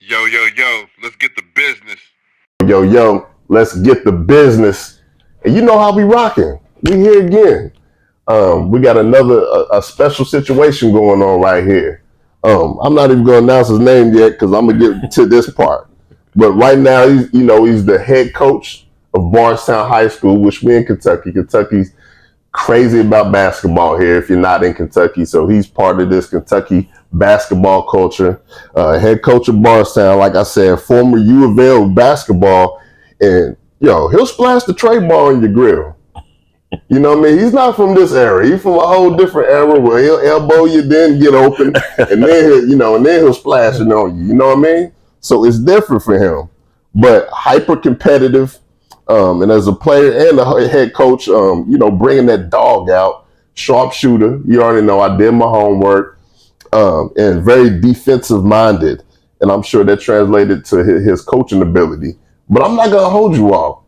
Yo, let's get the business. Let's get the business. And you know how we rocking. We here again. We got another a special situation going on right here. I'm not even going to announce his name yet because I'm going to get to this part. But right now, he's the head coach of Bardstown High School, which we're in Kentucky. Kentucky's crazy about basketball here if you're not in Kentucky. So he's part of this Kentucky basketball culture. Head coach of Bardstown, like I said, former UofL basketball. And, he'll splash the tray ball in your grill. You know what I mean? He's not from this era. He's from a whole different era where he'll elbow you, then get open, and then he'll splash it on you. You know what I mean? So it's different for him. But hyper competitive. And as a player and a head coach, bringing that dog out, sharpshooter. You already know I did my homework, and very defensive minded. And I'm sure that translated to his coaching ability. But I'm not going to hold you all.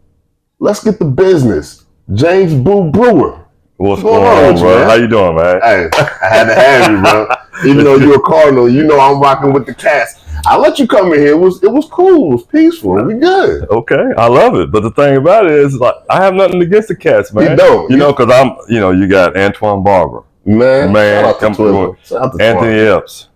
Let's get the business. James Boo Brewer. What's going on, bro? Man? How you doing, man? Hey, I had to have you, bro. Even though you're a Cardinal, I'm rocking with the Cats. I let you come in here. It was cool. It was peaceful. We good. Okay, I love it. But the thing about it is, like, I have nothing against the Cats, man. You don't. Because I'm, you got Antoine Barber. Man, come on. Anthony Epps.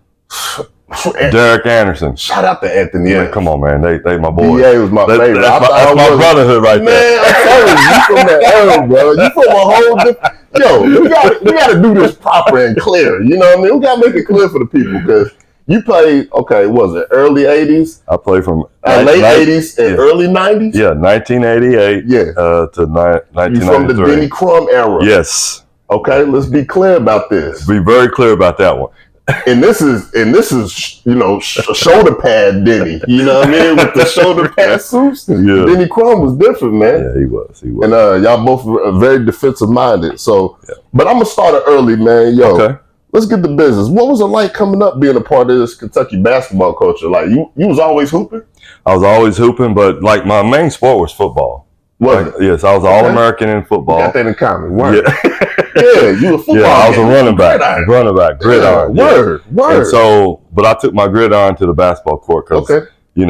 Derek Anderson. Shout out to Anthony Epps. Come on, man. They my boys. DA was my favorite. That's my brotherhood right there. Man, I'm telling you from that era, bro. You from a whole different... we got to do this proper and clear. You know what I mean? We got to make it clear for the people because you played, was it early 80s? I played from... late 80s and early 90s? Yeah, 1988 to 1993. You from the Denny Crum era? Yes. Okay, let's be clear about this. Be very clear about that one. And this is shoulder pad Denny. You know what I mean? With the shoulder pad suits. Yeah. Denny Crum was different, man. Yeah, he was. And y'all both are very defensive minded. So, but I'm gonna start it early, man. Okay. Let's get the business. What was it like coming up being a part of this Kentucky basketball culture? Like you was always hooping? I was always hooping, but like my main sport was football. Yes, I was All-American in football. Got that in common. Word. Yeah, you were football. Yeah, I was a running back, gridiron. Word. And so, but I took my gridiron to the basketball court because, I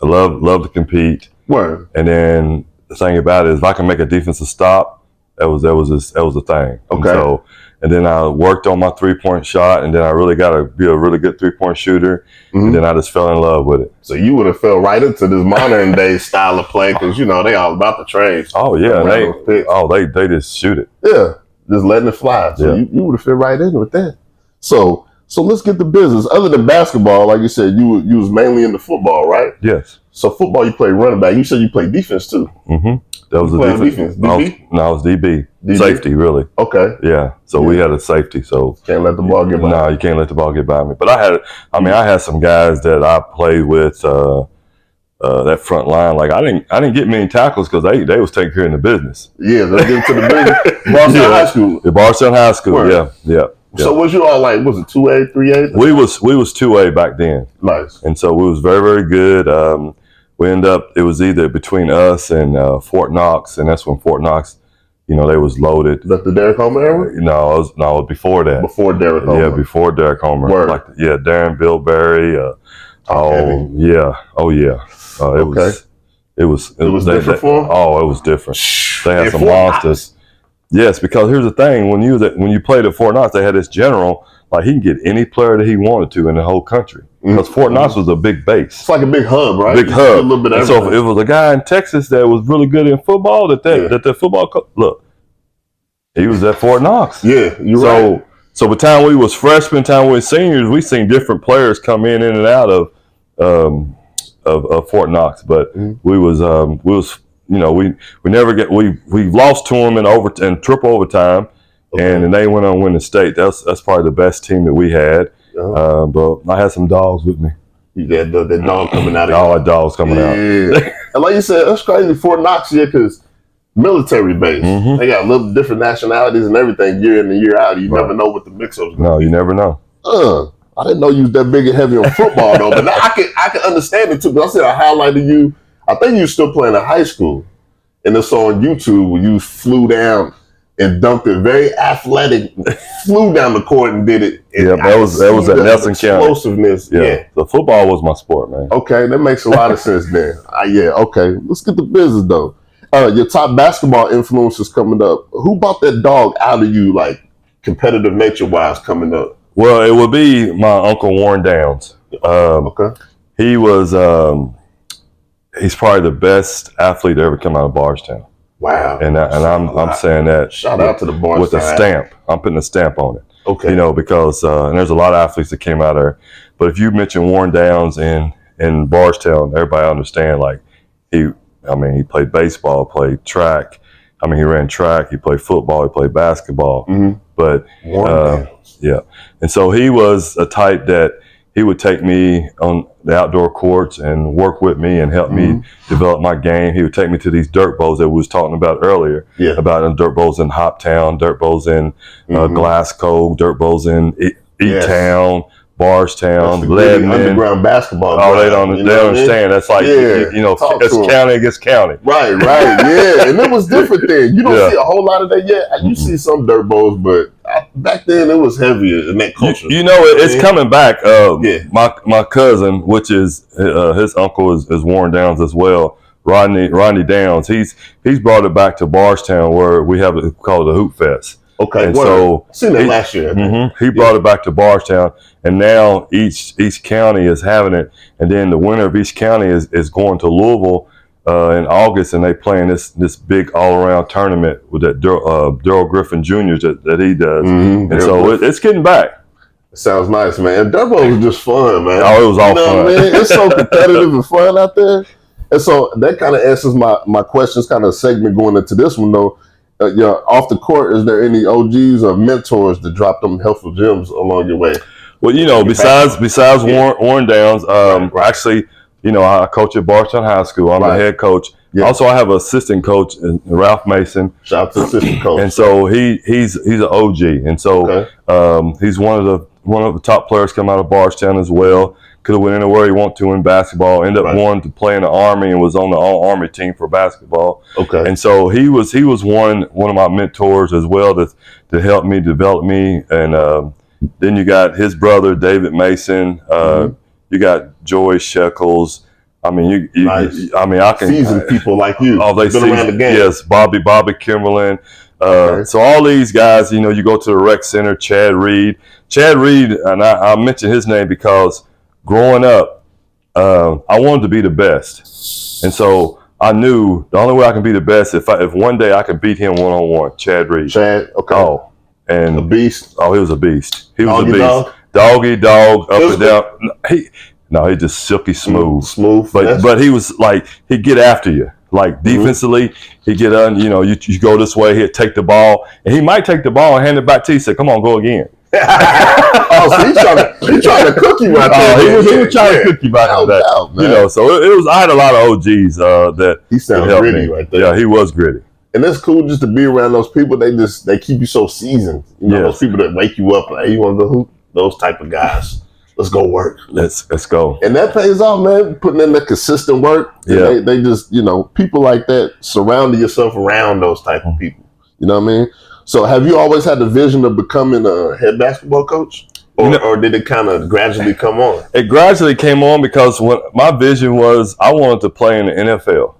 love to compete. Word. And then the thing about it is, if I can make a defensive stop, that was a thing. Okay. And then I worked on my 3-point shot, and then I really got to be a really good 3-point shooter. Mm-hmm. And then I just fell in love with it. So you would have fell right into this modern day style of play because they all about the trades. Oh yeah, they just shoot it. Yeah, just letting it fly. So you would have fit right in with that. So let's get the business. Other than basketball, like you said, you was mainly into football, right? Yes. So football, you played running back. You said you played defense too. Mm-hmm. That was the defense. DB? I was DB. Safety, really. Okay. Yeah. So we had a safety. So can't let the ball get by. No, you can't let the ball get by me. But I had some guys that I played with that front line. Like I didn't get many tackles because they was taking care of the business. Yeah, let's get to the business. Bardstown High School. The Bardstown High School. Word. Yeah. So was you all like? Was it 2A, 3A? We was 2A back then. Nice. And so we was very, very good. We ended up, it was either between us and Fort Knox, and that's when Fort Knox, they was loaded. Is that the Derek Homer era? No, it was before that. Before Derek Homer. Yeah, before Derek Homer. Word. Darren Billberry. It was different for them? Oh, it was different. They had some monsters. Yes, because here's the thing: when you played at Fort Knox, they had this general. Like he can get any player that he wanted to in the whole country. Because Fort Knox was a big base. It's like a big hub, right? Big hub. A little bit of so if it was a guy in Texas that was really good in football, that football look, he was at Fort Knox. Yeah, you're right. So by the time we was freshmen, time we was seniors, we seen different players come in and out of Fort Knox. But we lost to them in triple overtime. Okay. And they went on to win the state. That's probably the best team that we had. But I had some dogs with me. You got the dog coming out of all the dogs coming out. And like you said, that's crazy. Fort Knox here because military base. Mm-hmm. They got little different nationalities and everything year in and year out. You never know what the mix-ups. No, you never know. I didn't know you was that big and heavy on football though. But now I can understand it too. Because I said I highlighted you. I think you were still playing in high school, and it's on YouTube when you flew down and dunked it. Very athletic, flew down the court and did it. Yeah, that was at Nelson County. Explosiveness. Yeah. So football was my sport, man. Okay, that makes a lot of sense then. Okay. Let's get the business though. Your top basketball influences coming up. Who brought that dog out of you, like competitive nature wise, coming up? Well, it would be my uncle Warren Downs. Okay. He was. He's probably the best athlete to ever come out of Bardstown. Wow. And I'm saying that. Shout out to the Bardstown with a stamp. I'm putting a stamp on it. Okay. You know, because and there's a lot of athletes that came out there, but if you mention Warren Downs in Bardstown, everybody understand. Like he played baseball, played track. I mean, he ran track. He played football. He played basketball. Mm-hmm. But yeah, and so he was a type that he would take me on the outdoor courts and work with me and help me develop my game. He would take me to these dirt bowls that we was talking about earlier. Yeah. About dirt bowls in Hoptown, dirt bowls in Glasgow, dirt bowls in E-Town, Bardstown, Lebanon. Underground basketball. Oh, they understand. That's like, it's county against county. Right, yeah. And it was different then. You don't see a whole lot of that yet. You see some dirt bowls, but back then it was heavier in that culture. It's coming back. My cousin, which is his uncle is Warren Downs as well, Rodney Downs. He's brought it back to Bardstown where we have it called the Hoop Fest. Okay, and so I seen that last year. He brought it back to Bardstown, and now each county is having it. And then the winner of each county is going to Louisville in August, and they playing this big all around tournament with that Daryl Griffin Jr. that he does. And so it's getting back. It sounds nice, man. And dirt bowls was just fun, man. Oh, it was all fun. Man? It's so competitive and fun out there. And so that kind of answers my questions, kind of segment going into this one though. Off the court, is there any OGs or mentors that dropped them helpful gems along your way? Well, besides Warren Downs, actually, I coach at Bardstown High School. I'm the head coach. Yeah. Also, I have an assistant coach, Ralph Mason. Shout out to assistant coach. And so he's an OG, and so he's one of the top players come out of Bardstown as well. Could have went anywhere he wanted to in basketball. Ended up wanting to play in the Army and was on the All-Army team for basketball. Okay. And so he was one of my mentors as well to help me develop me. And then you got his brother David Mason. You got Joy Shekels. I mean, I can seasoned people like you. Oh, they been around the game. Yes, Bobby Kimberlin. So all these guys, you go to the rec center. Chad Reed, and I mentioned his name because growing up, I wanted to be the best, and so I knew the only way I can be the best if one day I could beat him one-on-one. Chad Reed. Chad, okay. Oh, and a beast. Oh, he was a beast. He was Doggy a beast. Dog? Doggy dog, up and down. He just silky smooth. Smooth. But he was like, he'd get after you. Like defensively, he'd get on, you go this way, he'd take the ball, and he might take the ball and hand it back to you, say, come on, go again. So he's trying to cook you right there. He was trying to cook you back on that. So it was. I had a lot of OGs that he sounds gritty right there. Yeah, he was gritty. And it's cool just to be around those people. They keep you so seasoned. Those people that wake you up like, hey, you want to go hoop? Those type of guys. Let's go work. Let's go. And that pays off, man. Putting in the consistent work. Yeah. They just, people like that, surrounding yourself around those type of people. You know what I mean? So have you always had the vision of becoming a head basketball coach? Or did it kind of gradually come on? It gradually came on because my vision was I wanted to play in the NFL.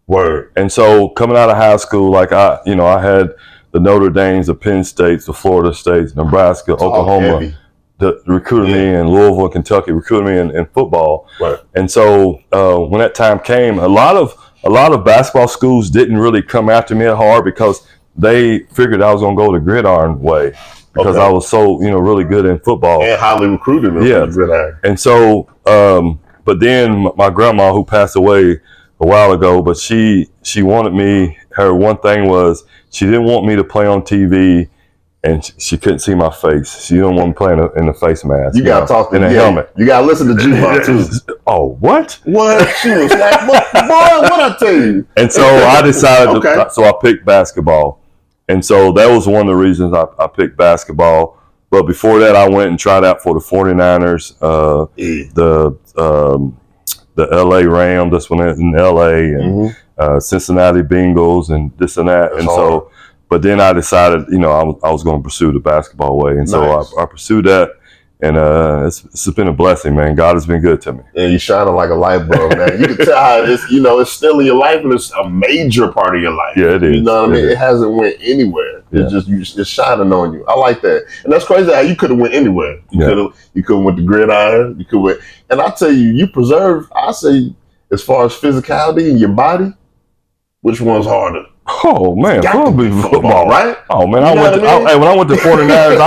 Word. And so coming out of high school, like I had the Notre Dames, the Penn States, the Florida States, Nebraska, Oklahoma, that recruited me in Louisville, Kentucky, recruited me in football. Right. And so when that time came, a lot of basketball schools didn't really come after me hard because they figured I was going to go the gridiron way because I was so, really good in football. And highly recruited. Yeah. Gridiron. And so, but then my grandma, who passed away a while ago, but she wanted me, her one thing was she didn't want me to play on TV and she couldn't see my face. She didn't want me playing in a face mask. You got to talk to in a helmet. You got to listen to G-Bot too. Oh, what? What? She was like, boy, what I tell you? And so I decided, so I picked basketball. And so that was one of the reasons I picked basketball. But before that, I went and tried out for the 49ers, the LA Rams, this one in LA, and Cincinnati Bengals, and this and that. And so But then I decided, I was going to pursue the basketball way. And so I pursued that. And it's been a blessing, man. God has been good to me. Yeah, you're shining like a light bulb, man. You can tell how it's still in your life, and it's a major part of your life. Yeah, it is. You know what I mean? It hasn't went anywhere. Yeah. It's shining on you. I like that, and that's crazy how you could have went anywhere. You could have went to gridiron. You could went, and I tell you, you preserve. I say, as far as physicality in your body, which one's harder? Oh man, probably football, right? Oh man, when I went to 49ers,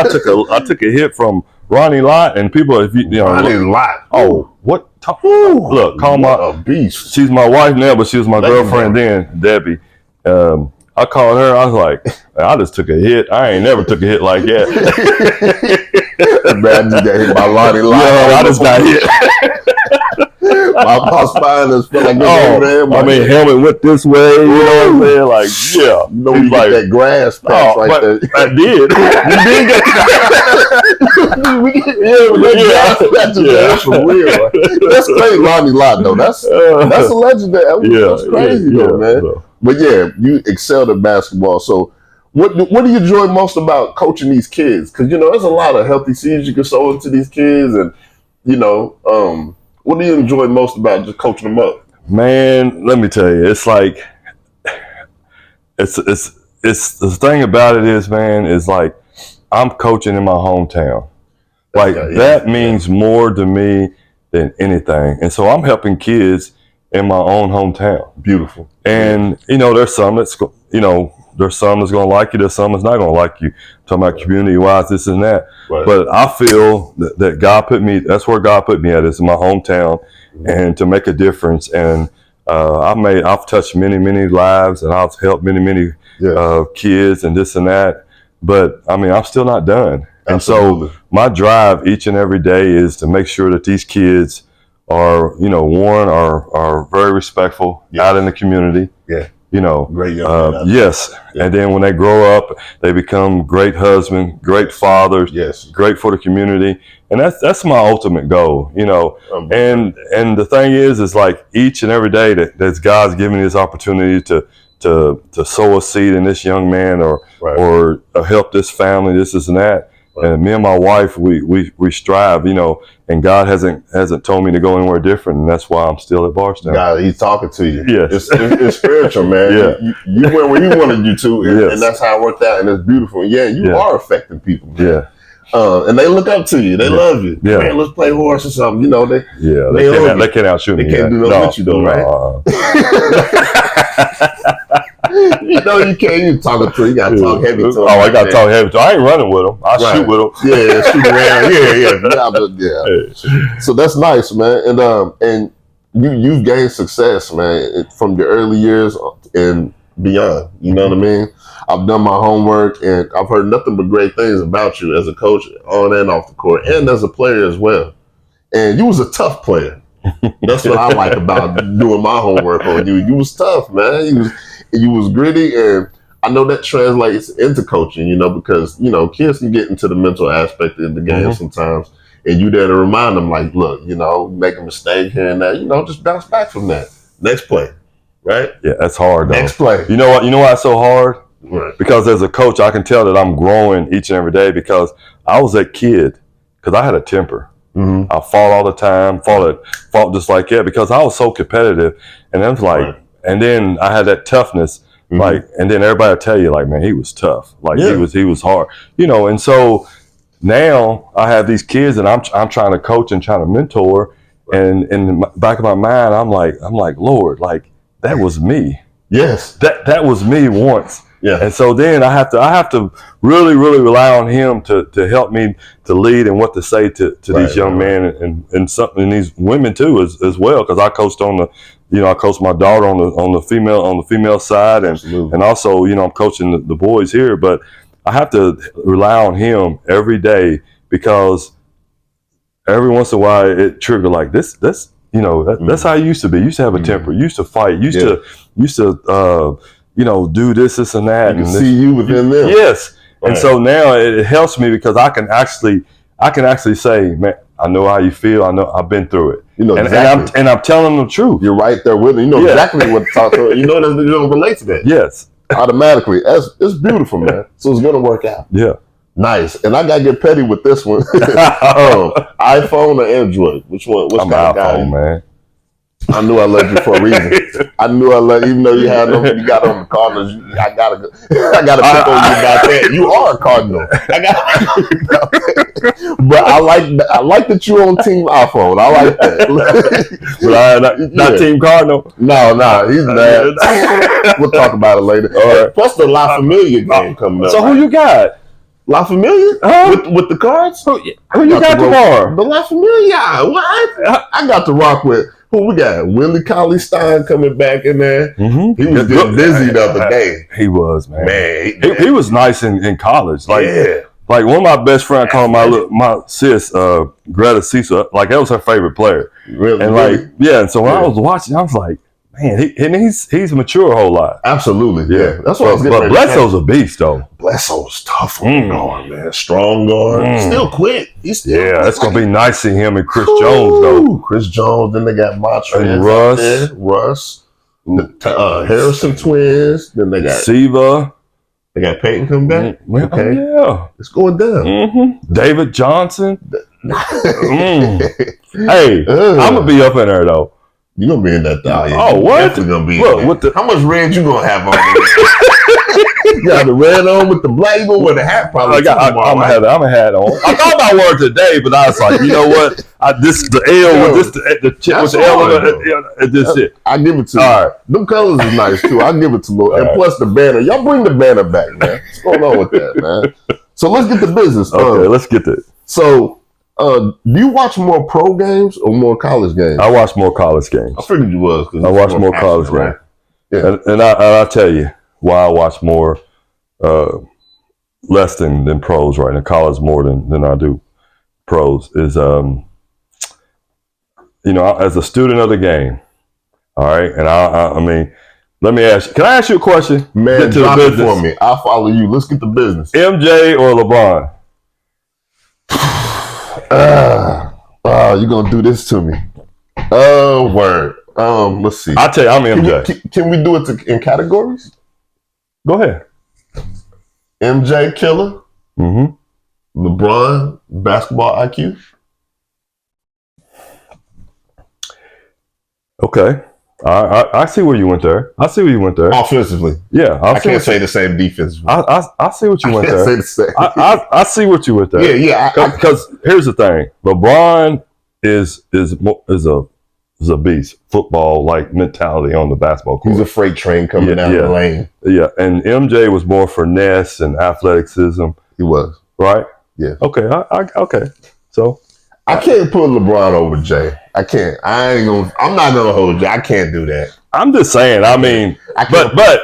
I took a hit from Ronnie Lott, and people, Ronnie Lott. Oh, what? Look, call my a beast. She's my wife now, but she was my girlfriend then, Debbie. I called her. I was like, I just took a hit. I ain't never took a hit like that. Imagine you got hit by Ronnie Lott. Yeah, I just got hit. My spine is feel like helmet went this way. You know what I'm saying? Like, yeah. You know, you get that grass patch like that. I did. You did get that's for real. That's crazy, Ronnie Lott though. That's a legend. That's crazy though, man. So. But yeah, you excelled at basketball. So what do you enjoy most about coaching these kids? Because there's a lot of healthy seeds you can sow into these kids, and what do you enjoy most about just coaching them up? Man, let me tell you, it's like it's the thing about it is, man, is like I'm coaching in my hometown. Like that means more to me than anything. And so I'm helping kids in my own hometown. Beautiful. And there's some that's there's some that's gonna like you, there's some that's not gonna like you. I'm talking about community wise, this and that. Right. But I feel that God put me, that's where God put me at, is in my hometown, and to make a difference. And I've touched many lives, and I've helped many kids and this and that. But I mean, I'm still not done. Absolutely. And so my drive each and every day is to make sure that these kids are, are very respectful out in the community. Yeah. Great young yes. Yeah. And then when they grow up, they become great husbands, great fathers, great for the community. And that's my ultimate goal, and the thing is like each and every day that God's giving me this opportunity to sow a seed in this young man or help this family, this and that. Right. And me and my wife, we strive, and God hasn't told me to go anywhere different, and that's why I'm still at Bardstown. God, He's talking to you. Yes. It's spiritual, man. Yeah. You went where He wanted you to, and that's how it worked out, and it's beautiful. And you are affecting people, man. Yeah. And they look up to you. They love you. Yeah. Man, let's play horse or something. They can't outshoot me. They can't do that with you, though, right? You can't. You talking to. You got to talk heavy to them. I got to talk heavy to them. I ain't running with them. I shoot with them. Yeah, shoot around. Yeah. So that's nice, man. And you've gained success, man, from your early years and beyond. You know what I mean? I've done my homework, and I've heard nothing but great things about you as a coach, on and off the court, and as a player as well. And you was a tough player. That's what I like about doing my homework on you. You was tough, man. You was gritty, and I know that translates into coaching, because, kids can get into the mental aspect of the game sometimes, and you there to remind them, like, look, make a mistake here and there, just bounce back from that. Next play, right? Yeah, that's hard, though. Next play. You know what? You know why it's so hard? Right. Because as a coach, I can tell that I'm growing each and every day, because I was that kid, because I had a temper. Mm-hmm. I fought all the time, fought just like that, because I was so competitive, and I was like, and then I had that toughness, like, and then everybody would tell you, like, man, he was tough, like he was hard, and so now I have these kids, and I'm trying to coach and trying to mentor, and in the back of my mind, I'm like, Lord, like, that was me. Yes, that was me once. Yeah. And so then I have to really rely on Him to help me to lead and what to say to these young men and these women too as well, because I coached on the I coached my daughter on the female side, and also I'm coaching the boys here, but I have to rely on Him every day, because every once in a while it triggered like this that's how you used to be. You used to have a temper, you used to fight, used to do this and that. You can see you within them. Yes. Right. And so now it helps me, because I can actually say, man, I know how you feel. I know I've been through it. Exactly. And I'm telling them the truth. You're right there with them. You know exactly what to talk to. That you don't relate to that. Yes. automatically. It's beautiful, man. So it's gonna work out. Yeah. Nice. And I gotta get petty with this one. iPhone or Android? Which one? Which I'm kind of iPhone, guy? man. I knew I loved you for a reason. I knew I loved, even though you got on the Cardinals. I gotta pick on you about that. You are a Cardinal. But I like that you're on Team iPhone. I like that. But I not Team Cardinal. No, he's mad. We'll talk about it later. All right. Plus the La Familia game coming up. So who you got? La Familia? With the cards? Who you got tomorrow? The La Familia. What? I got to rock with. Who we got? Willie Cauley-Stein coming back in there. Mm-hmm. He was getting busy the other day. He was, man. He was nice in college. Like, yeah. Like one of my best friends called my sis, Greta Cecil, like that was her favorite player. Really? And like, yeah. And so when I was watching, I was like, man, he's matured a whole lot. Absolutely. Yeah. That's what I was getting But Bledsoe's a beast, though. Bledsoe's tough on guard, man. Strong guard. Still quick. That's going to be nice seeing him and Chris Jones, though. Chris Jones. Then they got Montrez. And Russ. The Harrison twins. Then they got Siva. They got Peyton coming back. Okay. Yeah. It's going down. Mm-hmm. David Johnson. Hey, I'm going to be up in there, though. You're going to be in that thing. Oh, what? Definitely going to be in there. How much red you going to have on there? You got the red on with the black. You going to wear the hat probably. I'm going to have a hat on. I thought about wearing today, but I was like, you know what? The L with the L and this shit. I give it to you. All right. Them colors is nice, too. I give it to you. And plus the banner. Y'all bring the banner back, man. What's going on with that, man? So let's get the business. Okay, let's get this. So, do you watch more pro games or more college games? I watch more college games. I figured you was. I watch more college games. Yeah. And I'll tell you why I watch more, less than pros right now. College more than I do pros is, as a student of the game. All right. And I mean, let me ask you, can I ask you a question? Man, drop it for me. I'll follow you. Let's get the business. MJ or LeBron? You're going to do this to me. Oh, word. Let's see. I'll tell you, I'm MJ. Can we do it in categories? Go ahead. MJ killer. Mm-hmm. LeBron basketball IQ. Okay. I see where you went there. Offensively. Yeah. I can't say the same defensively. I see what you went there. I can't say the same. I see what you went there. Yeah. Because here's the thing. LeBron is a beast. Football like mentality on the basketball court. He's a freight train coming down the lane. Yeah. And MJ was more finesse and athleticism. He was. Right? Yeah. Okay. Okay. So I can't put LeBron over Jay. I can't. I'm not gonna hold you. I can't do that. I'm just saying. I mean, but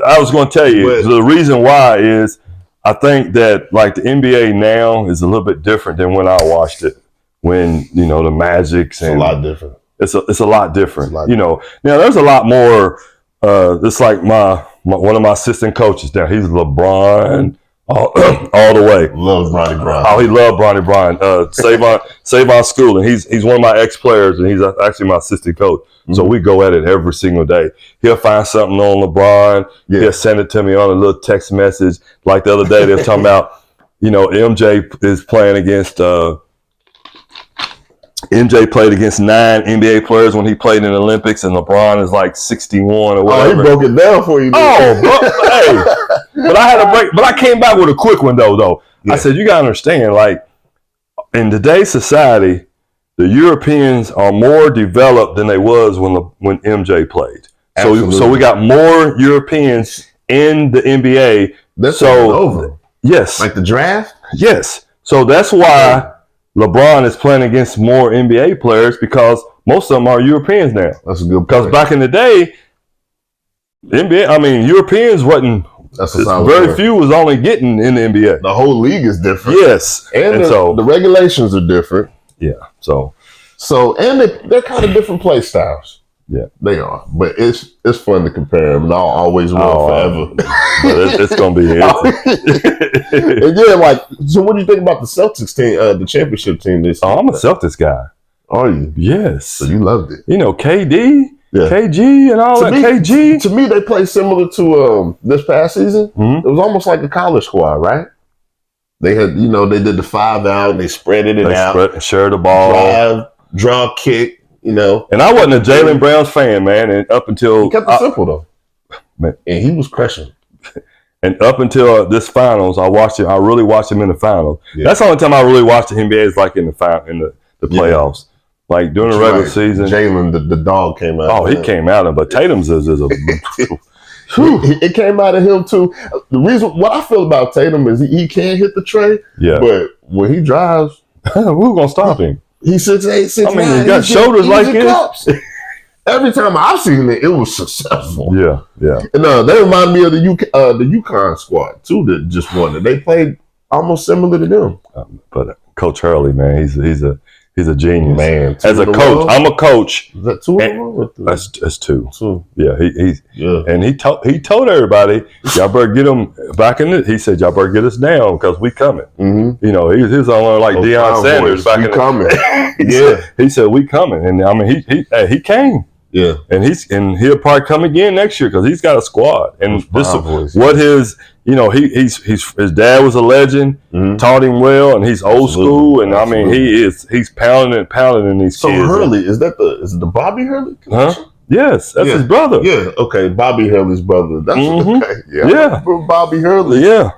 I was going to tell you the reason why is I think that like the NBA now is a little bit different than when I watched it. When the Magics and it's a lot different. It's a lot different. Now there's a lot more. It's like my one of my assistant coaches now. He's LeBron. All the way. Loves Bronny Brown. Oh, he loved Bronny Brown. Savon School, and he's one of my ex-players, and he's actually my assistant coach. Mm-hmm. So we go at it every single day. He'll find something on LeBron. Yeah. He'll send it to me on a little text message. Like the other day, they were talking about, MJ is playing against. MJ played against 9 NBA players when he played in the Olympics, and LeBron is like 61 or whatever. Oh, he broke it down for you. But I had a break. But I came back with a quick one though. Yeah. I said, you gotta understand, like in today's society, the Europeans are more developed than they was when MJ played. So we got more Europeans in the NBA. That's over. Yes, like the draft. Yes. So that's why LeBron is playing against more NBA players because most of them are Europeans now. That's a good point. Because back in the day, Europeans wasn't. Very few was only getting in the NBA. The whole league is different. Yes, and the regulations are different. Yeah. So and they're kind of different play styles. Yeah, they are. But it's fun to compare them, and I'll always win forever. But it's gonna be and yeah, so what do you think about the Celtics team, the championship team this year? I'm a Celtics guy. Are you? Yes. So you loved it. KD. KG and all that. KG. To me, they play similar to this past season. Mm-hmm. It was almost like a college squad, right? They had, they did the 5 out, and they spreaded it out. Share the ball. Draw, kick, And I wasn't a Jaylen Brown's fan, man, and up until... He kept it simple, though. Man. And he was crushing. And up until this finals, I really watched him in the finals. Yeah. That's the only time I really watched the NBA is like in the playoffs. Like during the regular season. Jaylen, the dog came out. Oh, he came out of him, but Tatum's is a... It came out of him too. The reason what I feel about Tatum is he can't hit the tray. Yeah. But when he drives, who's gonna stop him? He's 6'8", 6'9". I mean, he got shoulders like this. Every time I've seen it, it was successful. Yeah. And they remind me of the UConn squad too that just won it. They played almost similar to them. But Coach Hurley, man, he's a genius, man. As a coach, I'm a coach. Is that 2 in a row? That's 2. 2. Yeah, and he told everybody, y'all better get him back in it. He said, y'all better get us down because we coming. Mm-hmm. He was on like Deion Sanders back in coming. He said we coming, and I mean he came. Yeah, and he'll probably come again next year because he's got a squad. And this is what his his dad was a legend, taught him well, and he's old school. And I mean he's pounding in these kids. So Hurley is it the Bobby Hurley connection? Huh? Yes, that's his brother. Yeah, okay, Bobby Hurley's brother. That's okay. Yeah. Bobby Hurley. Yeah,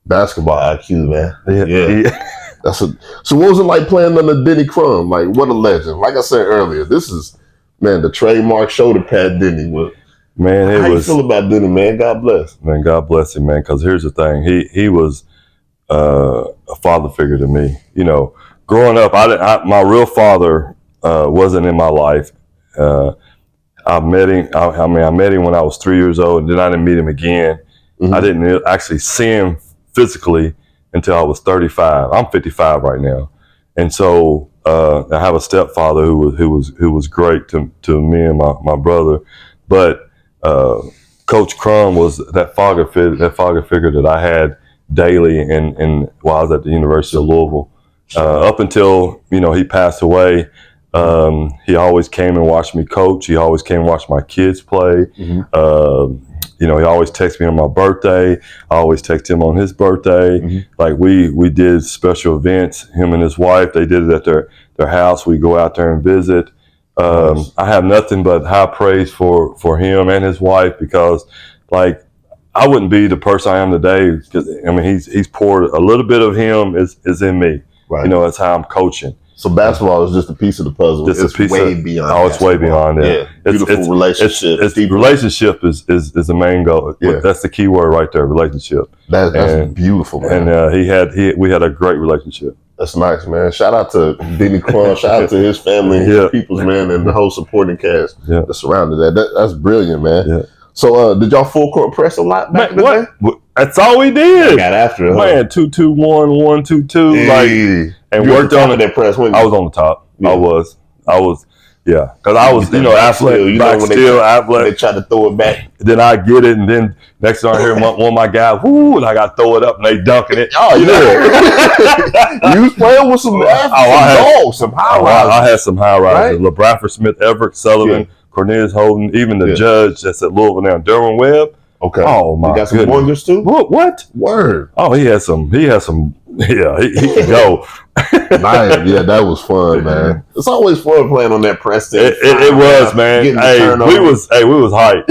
basketball IQ, man. Yeah. So what was it like playing under Denny Crum? Like, what a legend! Like I said earlier, this is. Man, the trademark shoulder pad Denny. How you feel about Denny, man? God bless. Man, God bless him, man. Because here's the thing. He was a father figure to me. Growing up, my real father wasn't in my life. I met him. I met him when I was 3 years old, and then I didn't meet him again. Mm-hmm. I didn't actually see him physically until I was 35. I'm 55 right now, and so. I have a stepfather who was great to me and my brother, but Coach Crum was that father figure that I had daily and while I was at the University of Louisville, up until he passed away. He always came and watched me coach. He always came and watched my kids play. Mm-hmm. He always texts me on my birthday. I always text him on his birthday. Mm-hmm. Like we did special events. Him and his wife, they did it at their house. We go out there and visit. Nice. I have nothing but high praise for him and his wife because, like, I wouldn't be the person I am today because he's poured a little bit of him is in me. Right. That's how I'm coaching. So basketball is just a piece of the puzzle. It's way beyond. Oh, it's way beyond that. Yeah, beautiful relationship. Relationship is the main goal. Yeah. That's the key word right there. Relationship. That's beautiful, man. And we had a great relationship. That's nice, man. Shout out to Denny Crum. Shout out to his family, his people's man, and the whole supporting cast that surrounded that. That's brilliant, man. Yeah. So, did y'all full court press a lot back in the day? That's all we did. I got after it, man. 2-2-1, 1-2-2, like, and you worked on it. That press. I was on the top. Yeah. I was. Yeah, because I was, athletic, athletic. They tried to throw it back. Then I get it, and then next thing I hear one of my guys, whoo, and I got to throw it up, and they dunking it. Oh, yeah. You was playing with some some high rises. I had some high rises. Right? LeBradford Smith, Everett Sullivan, Cornelius Holden, even the judge that's at Louisville now, Derwin Webb. Okay. Oh, my goodness. You got some wonders, too? What? Word. Oh, he had some. Yeah, he could go. Nice. Yeah, that was fun, man. It's always fun playing on that press team. It was, man. We was hyped.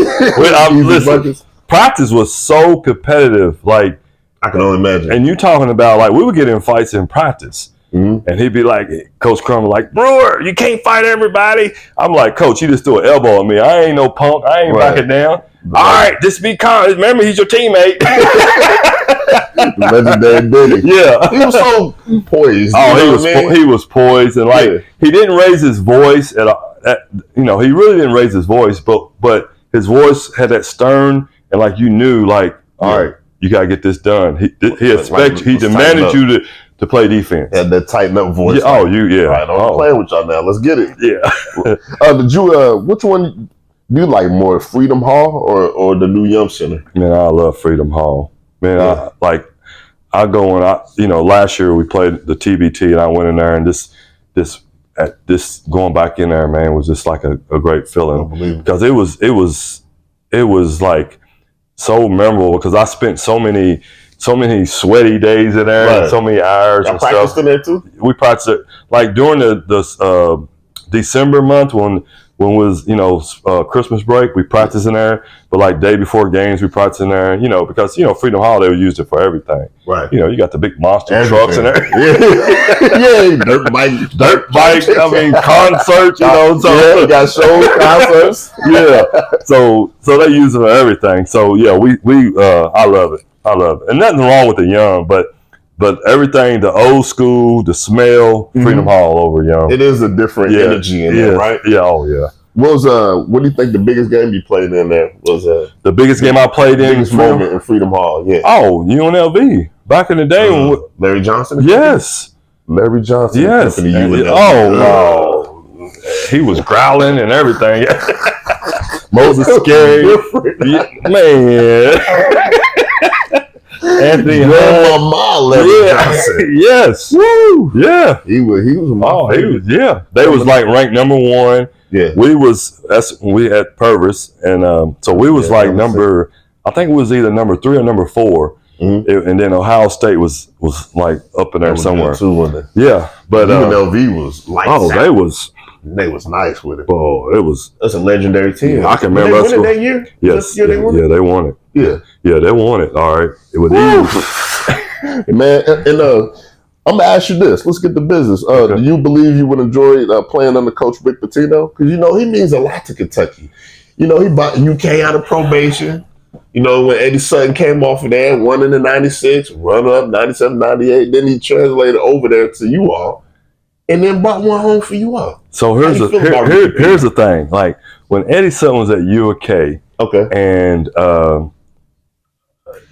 Listen, practice was so competitive. Like, I can only imagine. And you talking about, like, we would get in fights in practice. Mm-hmm. And he'd be like, Coach Crum was like, Brewer, you can't fight everybody. I'm like, Coach, you just threw an elbow at me. I ain't no punk. I ain't backing down. All right, just be calm. Remember, he's your teammate. The legendary Denny. Yeah. He was so poised. Oh, he was poised. And, like, he didn't raise his voice at he really didn't raise his voice, but his voice had that stern, and, like, you knew, like, all right, you got to get this done. He demanded you to play defense. Had that tighten up voice. Yeah, Right, I'm playing with y'all now. Let's get it. Yeah. Did you? Which one do you like more, Freedom Hall or the new Yum Center? Man, I love Freedom Hall. Man, I go and last year we played the TBT and I went in there and this at this going back in there, man, was just like a great feeling because it was like so memorable because I spent so many sweaty days in there, and so many hours. Y'all and practiced stuff. in there too? We practiced it like during the December month when was Christmas break. We practiced in there, but like day before games, we practiced in there. Because Freedom Holiday we used it for everything. Right. You got the big monster trucks in there. Yeah, dirt bike. I mean, concerts. So we got shows, concerts. Yeah. So they use it for everything. So yeah, we I love it. And nothing wrong with the young, but everything, the old school, the smell, Freedom Hall over young. It is a different energy in there, right? Yeah, oh yeah. What do you think the biggest game you played in there was? The biggest game I played in biggest moment in Freedom Hall, yeah. Oh, UNLV. Back in the day when Larry Johnson? Yes. Larry Johnson. Yes. No. He was growling and everything. Moses scary. Man. Anthony Larry Johnson. Yes. Woo. Yeah. He was They was like ranked number 1. Yeah. That's when we had Purvis, and so we was like number, I think it was either number 3 or number 4. And then Ohio State was like up in there somewhere. Yeah. But UNLV was like they was nice with it. Oh, that's a legendary team. I can remember. Did they win it that year? Yes. They won it? Yeah, they won it. Yeah, they won it. All right. It was easy. Man, and I'm gonna ask you this. Let's get the business. Do you believe you would enjoy playing under Coach Rick Pitino? Because he means a lot to Kentucky. He bought UK out of probation. When Eddie Sutton came off of there, won in the 96, run up 97, 98, then he translated over there to you all, and then brought one home for you all. So here's the thing. Like when Eddie Sutton was at UK, and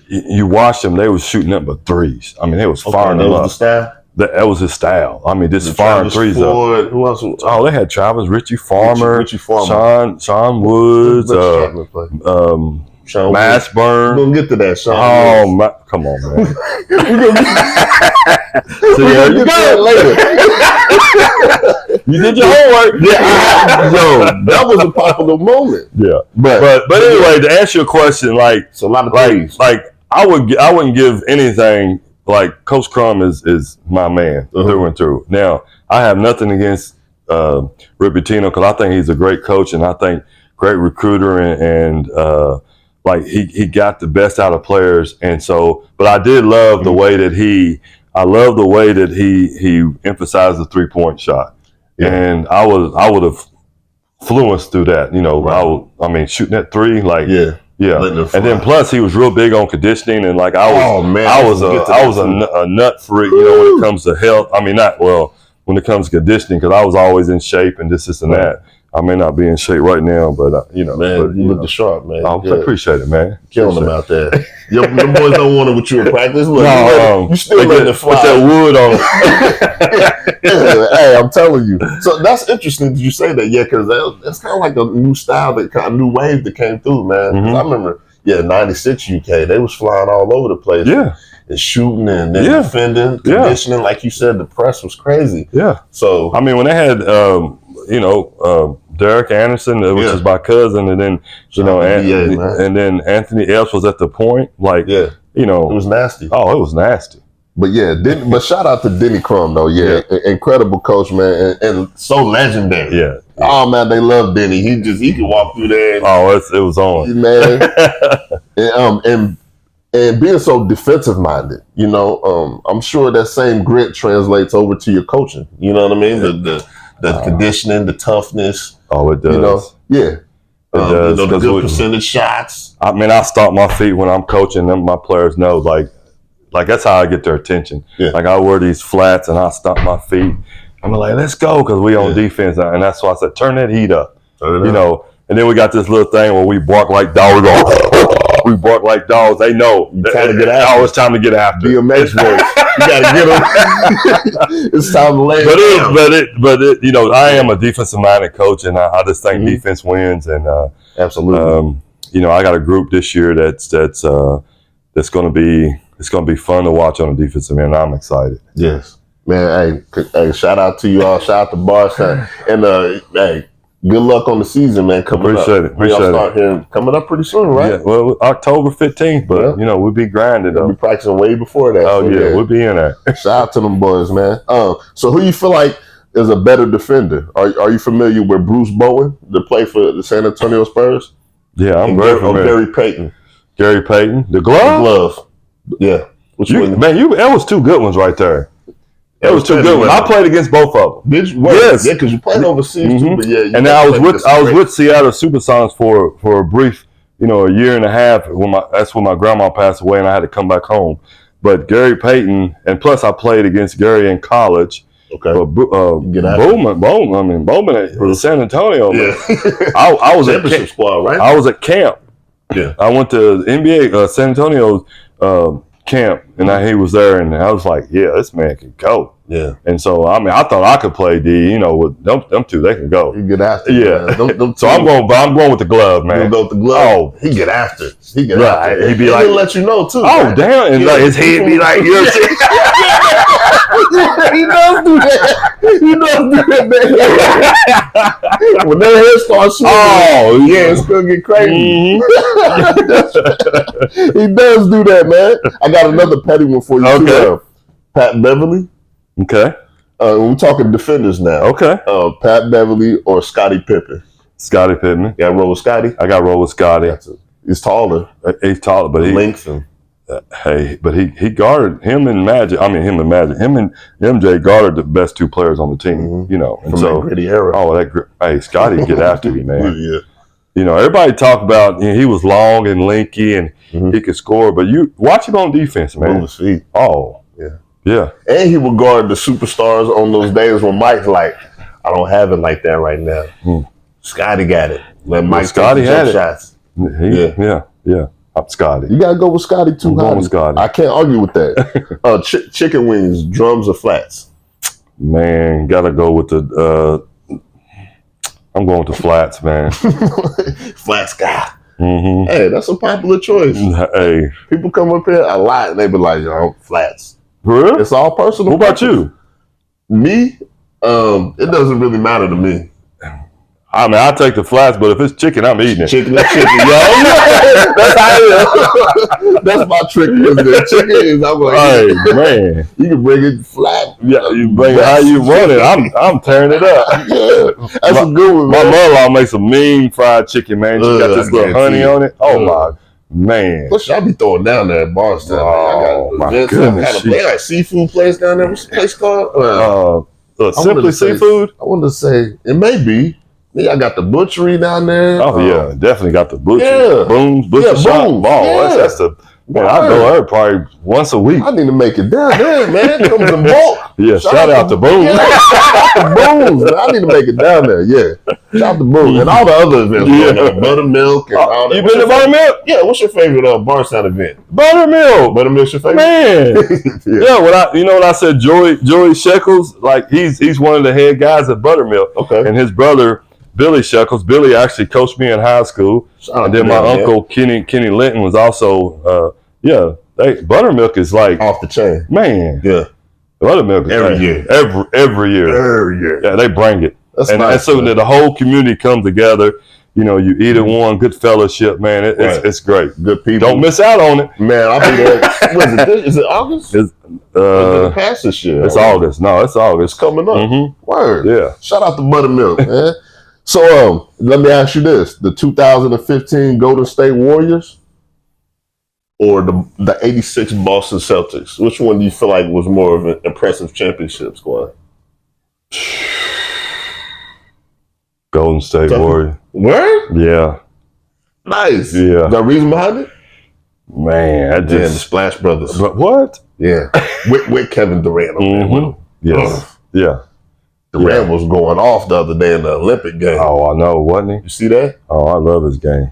you watched them, they was shooting up with threes. I mean, they was firing them up. The style? That was his style. I mean, just firing threes up. Who else? Oh, they had Travis, Richie Farmer, Sean Woods, Mashburn. We're going to get to that, Sean. Oh, come on, man. So there you go. Later. You did your homework. That was a popular moment. Yeah. But anyway, to answer your question, it's a lot of things. I wouldn't give anything. Like Coach Crum is my man through and through. Now, I have nothing against Rick Pitino because I think he's a great coach and I think great recruiter and he got the best out of players. And so, but I did love the way that he emphasized the 3-point shot. Yeah. And I would have fluenced through that. Right. Shooting that 3, Yeah, and then plus he was real big on conditioning, and I was a nut freak, when it comes to health. When it comes to conditioning, because I was always in shape and this and that. I may not be in shape right now, but you look sharp, man. I appreciate it, man. Killing them out there. The boys don't want it with you in practice. Look, you still letting it fly. Put that wood on. Hey, I'm telling you. So that's interesting that you say that, because that's kind of like a new style, a new wave that came through, man. I remember, 96 UK, they was flying all over the place. Yeah. And shooting and then defending, conditioning, like you said, the press was crazy. Yeah. So when they had Derek Anderson, which is my cousin, and then and then Anthony Epps was at the point. It was nasty. Oh, it was nasty. But but shout out to Denny Crum though. Incredible coach, man, and so legendary. Yeah. Oh man, they love Denny. He could walk through there. It was on, man. And being so defensive minded, I'm sure that same grit translates over to your coaching. You know what I mean? The conditioning, the toughness. Oh, it does. It does. The good percentage shots. I stomp my feet when I'm coaching them. My players know, that's how I get their attention. Yeah. I wear these flats and I stomp my feet. I'm like, let's go, because we on defense, and that's why I said, turn that heat up. And then we got this little thing where we bark like dogs. We bark like dogs. They know. It's time to get after. It's time to get after. Be a match voice. You got to get them. It's time to lay it down. I am a defensive-minded coach, and I just think defense wins. And absolutely. I got a group this year that's going to be fun to watch on the defensive end. I'm excited. Yes. Man, hey, shout out to you all. Shout out to Bardstown. And hey, good luck on the season, man. Appreciate it. Coming up pretty soon, right? Yeah, well, October 15th, but we'll be grinding though. We'll be practicing way before that. Oh, so, we'll be in there. Shout out to them boys, man. So who you feel like is a better defender? Are you familiar with Bruce Bowen, that played for the San Antonio Spurs? Yeah, I'm very familiar. Gary Payton. Gary Payton. The glove? Yeah. That was two good ones right there. That was two good ones. I played against both of them. Did you? Yes. Yeah, because you played overseas too. But yeah, and I was with Seattle Supersonics for a brief, a year and a half. That's when my grandma passed away, and I had to come back home. But Gary Payton, and plus I played against Gary in college. Okay. Bowman at San Antonio. Yeah. I was at championship squad, right? I was at camp. Yeah. I went to NBA San Antonio camp, and he was there, and I was like, yeah, this man can go. Yeah. And so I thought I could play D. With them two, they can go. He get after. Yeah. So I'm going with the glove, man. You go with the glove. Oh, he get after. He get after. He'd be like, he'll let you know too. Oh, right? damn! And his head be like, he does do that. He does do that, man. When their head starts swinging, it's gonna get crazy. Mm-hmm. He does do that, man. I got another petty one for you too. Pat Beverly. Okay. We're talking defenders now. Okay. Pat Beverly or Scottie Pippen? Scottie Pippen. You got to roll with Scottie? I got to roll with Scottie. He's taller. He's taller, but lengthen. But he guarded him and Magic. Him and MJ guarded the best two players on the team. And from that gritty era. Hey, Scottie get after you, man. Yeah. Everybody talk about he was long and lanky and he could score, but you watch him on defense, man. Move his feet. Oh, yeah. And he would guard the superstars on those days when Mike's like, I don't have it like that right now. Scottie got it. Let Mike take the shots. Yeah. I'm Scottie. You gotta go with Scottie too. I'm going with Scottie. I can't argue with that. Chicken wings, drums or flats? Man, gotta go with the. I'm going with the flats, man. Flats guy. Mm-hmm. Hey, that's a popular choice. Hey, people come up here a lot and they be like, flats. Really? It's all personal. What about you? Me? It doesn't really matter to me. I take the flats, but if it's chicken, I'm eating it. Chicken, yo. That's how I am. That's my trick. Chicken is, I'm like, hey, man. You can bring it flat. Yeah, you bring it how you want it. I'm tearing it up. Yeah, that's a good one, man. My mother-in-law makes a mean fried chicken, man. She got this little honey on it. Oh, my. Man. Plus, I be throwing down there at Bardstown. My goodness. They got seafood place down there. What's the place called? Simply Seafood? I wanted to say, it may be. Yeah, I got the butchery down there. Oh, yeah. Definitely got the butchery. Yeah. Boone's Butcher Shop. Boone's. That's the... Man, I go there probably once a week. I need to make it down there, man. It comes in bulk. Yeah, shout out to Boone. Yeah, shout out to Boone. I need to make it down there, yeah. Shout out to Boone. And all the other events. Yeah. Buttermilk and all that. You been to Buttermilk? Yeah, what's your favorite Bardstown event? Buttermilk. Buttermilk's your favorite? Man. When I said Joey Shekels, like he's one of the head guys at Buttermilk. Okay. And his brother, Billy Shekels. Billy actually coached me in high school. And then my uncle, Kenny Linton, was also, Buttermilk is like... off the chain. Man. Yeah. Buttermilk is every year. Every year. Yeah, they bring it. That's and nice, so that the whole community comes together. You eat at one, good fellowship, man. It's great. Good people. Don't miss out on it. Man, I'll be there. Is it August? It's past this year. It's August. No, it's August. It's coming up. Mm-hmm. Word. Yeah. Shout out to Buttermilk, man. So let me ask you this. The 2015 Golden State Warriors or the 86 Boston Celtics? Which one do you feel like was more of an impressive championship squad? Golden State Warriors. Word? Yeah. Nice. Yeah. The reason behind it? Man, the Splash Brothers. But what? Yeah. with Kevin Durant on there with him. Yes. Yeah. Durant was going off the other day in the Olympic game. Oh, I know, wasn't he? You see that? Oh, I love his game.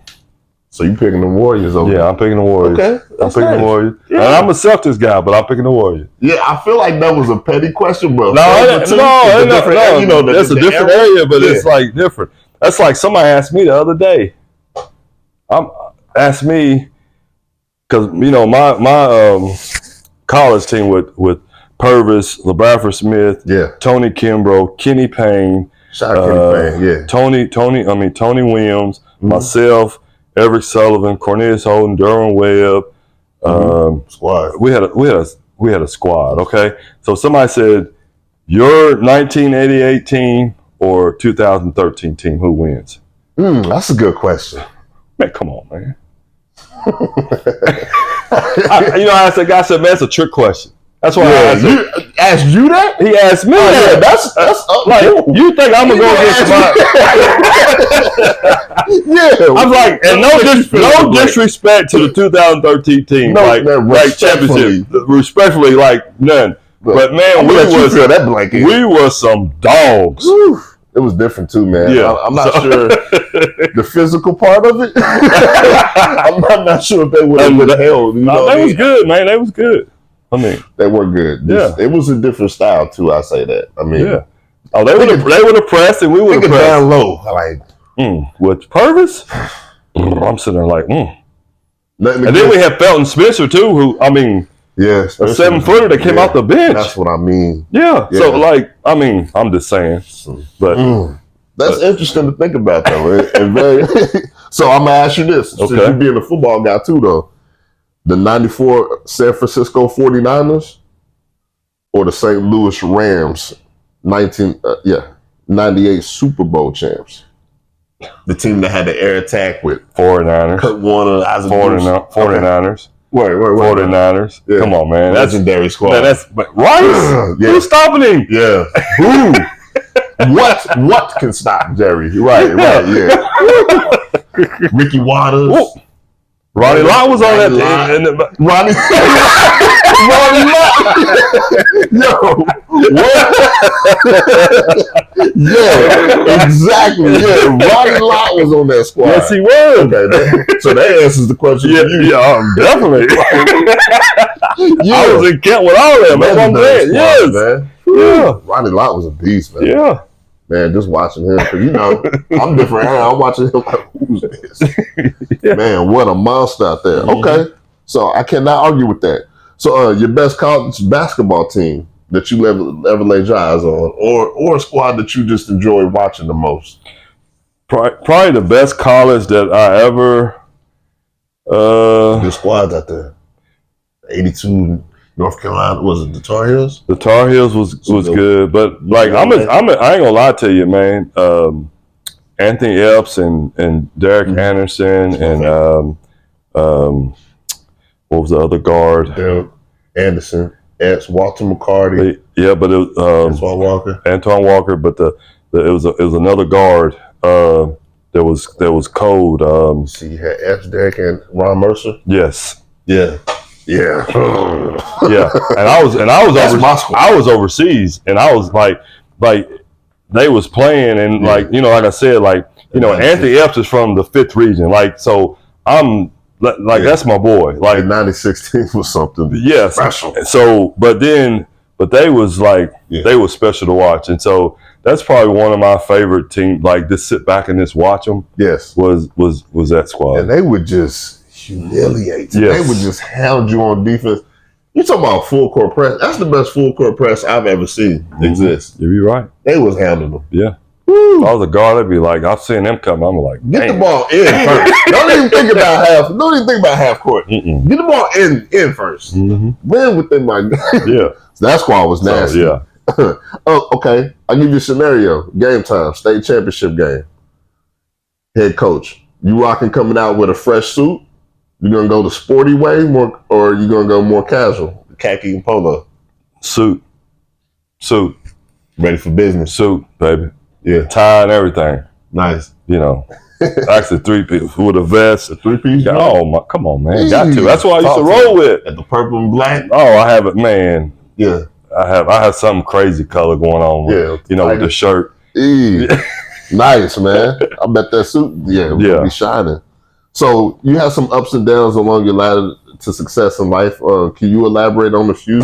So you picking the Warriors over there? Yeah, I'm picking the Warriors. Okay. I'm picking the Warriors. Yeah. And I'm a Celtics guy, but I'm picking the Warriors. Yeah, I feel like that was a petty question, bro. No, that's a different area, but it's like different. That's like somebody asked me the other day. Asked me, because, my college team with Purvis, LeBradford Smith, Tony Kimbrough, Kenny Payne, Shout out Kenny Payne, Tony Williams, myself, Eric Sullivan, Cornelius Holden, Durham Webb. Squad. We had a squad. Okay, so somebody said your 1988 team or 2013 team, who wins? That's a good question. Man, come on, man. I asked that guy, said, man, that's a trick question. That's why I asked him. Asked you that? He asked me that. That's like, you think I'm going to go get somebody? I'm like, and no disrespect to the 2013 team. like championship. Respectfully, like none. But man, we were some dogs. It was different too, man. Yeah. I'm not sure the physical part of it. I'm not sure if they would have held. They was good, man. They was good. I mean, they were good. It was a different style too. I say that. I mean, they would have pressed, and we would have pressed down low. Like, with Purvis, I'm sitting there like, And then we had Felton Spencer too, who a 7-footer that came out the bench. That's what I mean. Yeah. So like, I'm just saying, but that's interesting to think about though. So I'm gonna ask you this: since you being a football guy too, though. The 94 San Francisco 49ers or the St. Louis Rams 98 Super Bowl champs? The team that had the air attack with 49ers. Kurt Warner, 49ers. Wait. 49ers. Yeah. Come on, man. That's legendary squad. But Rice? Who's stopping him? Yeah. Who? What can stop Jerry? Right, yeah. Ricky Waters. Whoa. Ronnie Lott was on that team. Ronnie Lott. Yo, what? Yeah, exactly. Yeah, Ronnie Lott was on that squad. Yes, he was. Okay, so that answers the question. Definitely. I was in Kent with all of them. That's what I'm saying. Yes, man. Yeah. Ronnie Lott was a beast, man. Yeah. Man, just watching him, because I'm different. I'm watching him like, who's this? Man, what a monster out there. Okay, so I cannot argue with that. So your best college basketball team that you ever laid your eyes on, or a squad that you just enjoy watching the most? Probably the best college that I ever... Good squads out there. 82... North Carolina, was it the Tar Heels? The Tar Heels was good, but like I ain't gonna lie to you, man. Anthony Epps and Derek Anderson and what was the other guard? Derek Anderson, Epps, Walter McCarty. Yeah, but it was Antoine Walker, but it was another guard that was cold. See, you had Epps, Derek, and Ron Mercer. Yes. Yeah. Yeah. Yeah. And I was overseas, and I was like they was playing, and like I said, Anthony Epps is from the 5th region, like, so I'm like that's my boy. Like 96 was something. Yes. Special. So but they was like they was special to watch, and so that's probably one of my favorite teams. Like, just sit back and just watch them. Yes. Was that squad, and they would just humiliate you. Yes. They would just hound you on defense. You talking about full court press? That's the best full court press I've ever seen exist. You're right. They was hounding them. Yeah. Woo. If I was a guard, I'd be like, I've seen them come. I'm like, get the ball in first. Don't even think about half court. Get the ball in first. Win within my yeah. So that squad was nasty. So, yeah. Okay. I'll give you a scenario. Game time, state championship game. Head coach, you rocking coming out with a fresh suit? You gonna go the sporty way more, or you gonna go more casual, khaki and polo? Suit. Ready for business. Suit, baby. Yeah. Tie and everything. Nice. Actually 3-piece with a vest. A 3-piece? Oh my! Come on, man. Got to. That's what I used to roll with. At the purple and black. Oh, I have it, man. Yeah. I have some crazy color going on. With the shirt. Nice, man. I bet that suit. Will be shining. So you have some ups and downs along your ladder to success in life. Can you elaborate on a few?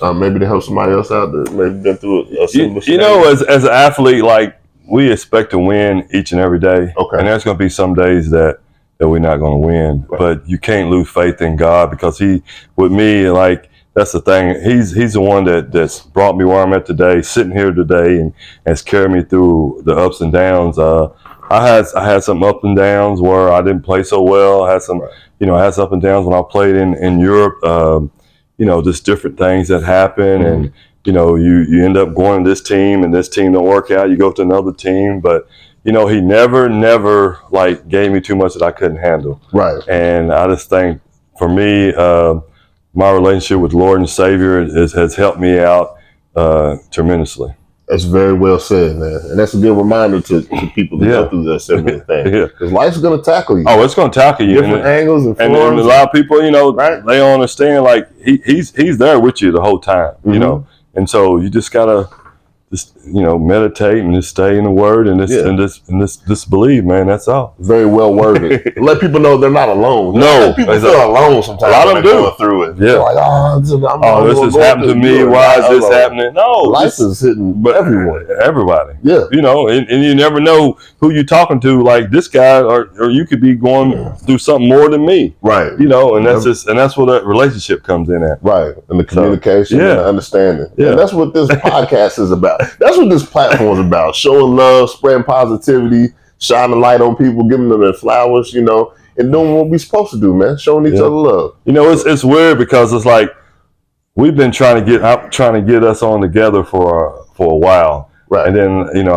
Maybe to help somebody else out that maybe been through a similar scenario? As an athlete, like, we expect to win each and every day. Okay. And there's going to be some days that we're not going to win. Right. But you can't lose faith in God, because with me, like, that's the thing. He's the one that's brought me where I'm at today, sitting here today, and has carried me through the ups and downs. I had some up and downs where I didn't play so well. I had some, I had some up and downs when I played in Europe. Just different things that happen, and you end up going to this team, and this team don't work out. You go to another team, but he never like gave me too much that I couldn't handle. Right. And I just think for me, my relationship with Lord and Savior has helped me out tremendously. That's very well said, man. And that's a good reminder to people to go through that similar thing. Because life's going to tackle you. Oh, it's going to tackle you. Different angles and forms. And a lot of people, they don't understand, like, he's there with you the whole time, And so you just got to meditate and just stay in the Word and just believe, man. That's all. Very well worded. Let people know they're not alone. No, people feel alone sometimes. A lot of them going through it. Yeah. Like, this has happened to me. Why is this happening? No, life is hitting everyone. Everybody. Yeah. And you never know who you're talking to. Like this guy, or you could be going through something more than me. Right. And that's where that relationship comes in at. Right. And the communication and the understanding. Yeah. And that's what this podcast is about. That's what this platform is about. Showing love, spreading positivity, shining light on people, giving them their flowers, and doing what we're supposed to do, man. Showing each other love. It's weird because it's like we've been trying to get us on together for a while. Right. And then,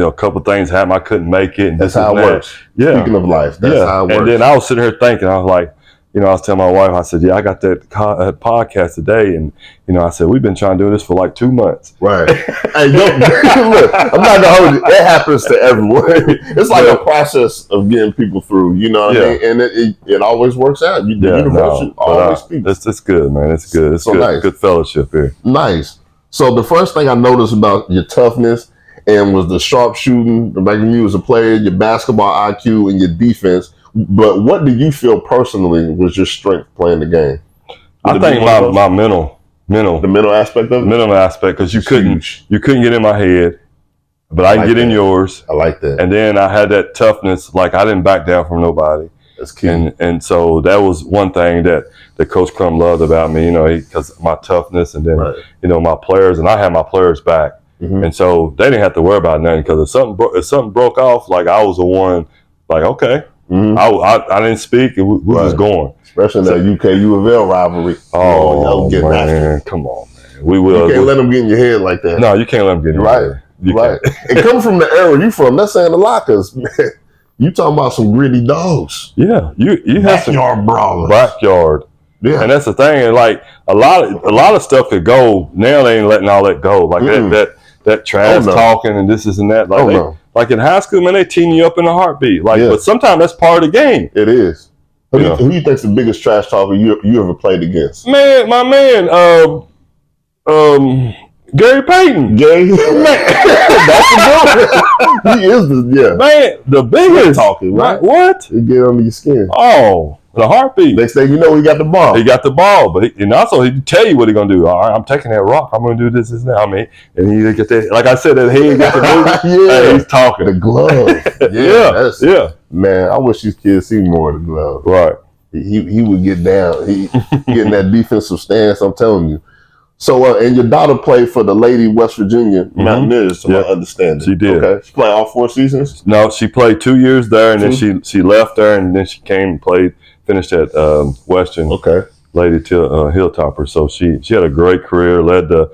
a couple of things happened. I couldn't make it. And that's how it works. Yeah. Speaking of life, that's how it works. And then I was sitting here thinking, I was like, I was telling my wife, I said, I got that podcast today. And, I said, we've been trying to do this for like 2 months. Right. Hey, look, I'm not going to hold you. It happens to everyone. It's like a process of getting people through, what I mean? And it always works out. The universe always speaks. It's good, man. It's good. It's so good. Nice. Good fellowship here. Nice. So the first thing I noticed about your toughness and was the sharp shooting, like you as a player, your basketball IQ, and your defense. But what do you feel personally was your strength playing the game? I think my mental. The mental aspect of it? Mental aspect, because you couldn't get in my head, but I can get in yours. I like that. And then I had that toughness, like I didn't back down from nobody. That's key. And so that was one thing that Coach Crum loved about me, because my toughness, and then, my players, and I had my players back. Mm-hmm. And so they didn't have to worry about nothing, because if something broke off, like I was the one, like, okay. Mm-hmm. I didn't speak, and we was going. Especially in that UK UofL rivalry. Oh, man, come on, man. We will. You can't let them get in your head like that. No, you can't let them get in your head. Right. And coming from the era you from, that's saying a lot, because, man, you talking about some gritty dogs. Yeah, you have some backyard brawlers. Backyard. Yeah. And that's the thing. And like a lot of stuff could go. Now they ain't letting all that go. Like that trash talking and this and that. Like like in high school, man, they team you up in a heartbeat. Like, but sometimes that's part of the game. It is. Who do you think's the biggest trash talker you ever played against? Man, my man, Gary Payton. Gary, that's the good. He is man, the biggest talking, right? What? He get under your skin. Oh, the heartbeat. Next thing you know, he got the ball. He got the ball, but he tell you what he's gonna do. All right, I'm taking that rock. I'm gonna do this now. I mean, and he get that. Like I said, that head got the movie. Hey, he's talking. The glove. Man, I wish these kids see more of the glove. Right. He would get down. He get in that defensive stance. I'm telling you. So, and your daughter played for the Lady West Virginia Mountaineers, to my understanding. She did. Okay. She played all 4 seasons? No, she played 2 years there, and then she left there, and then she came and finished at Western. Okay. Lady Hilltopper. So she had a great career, led the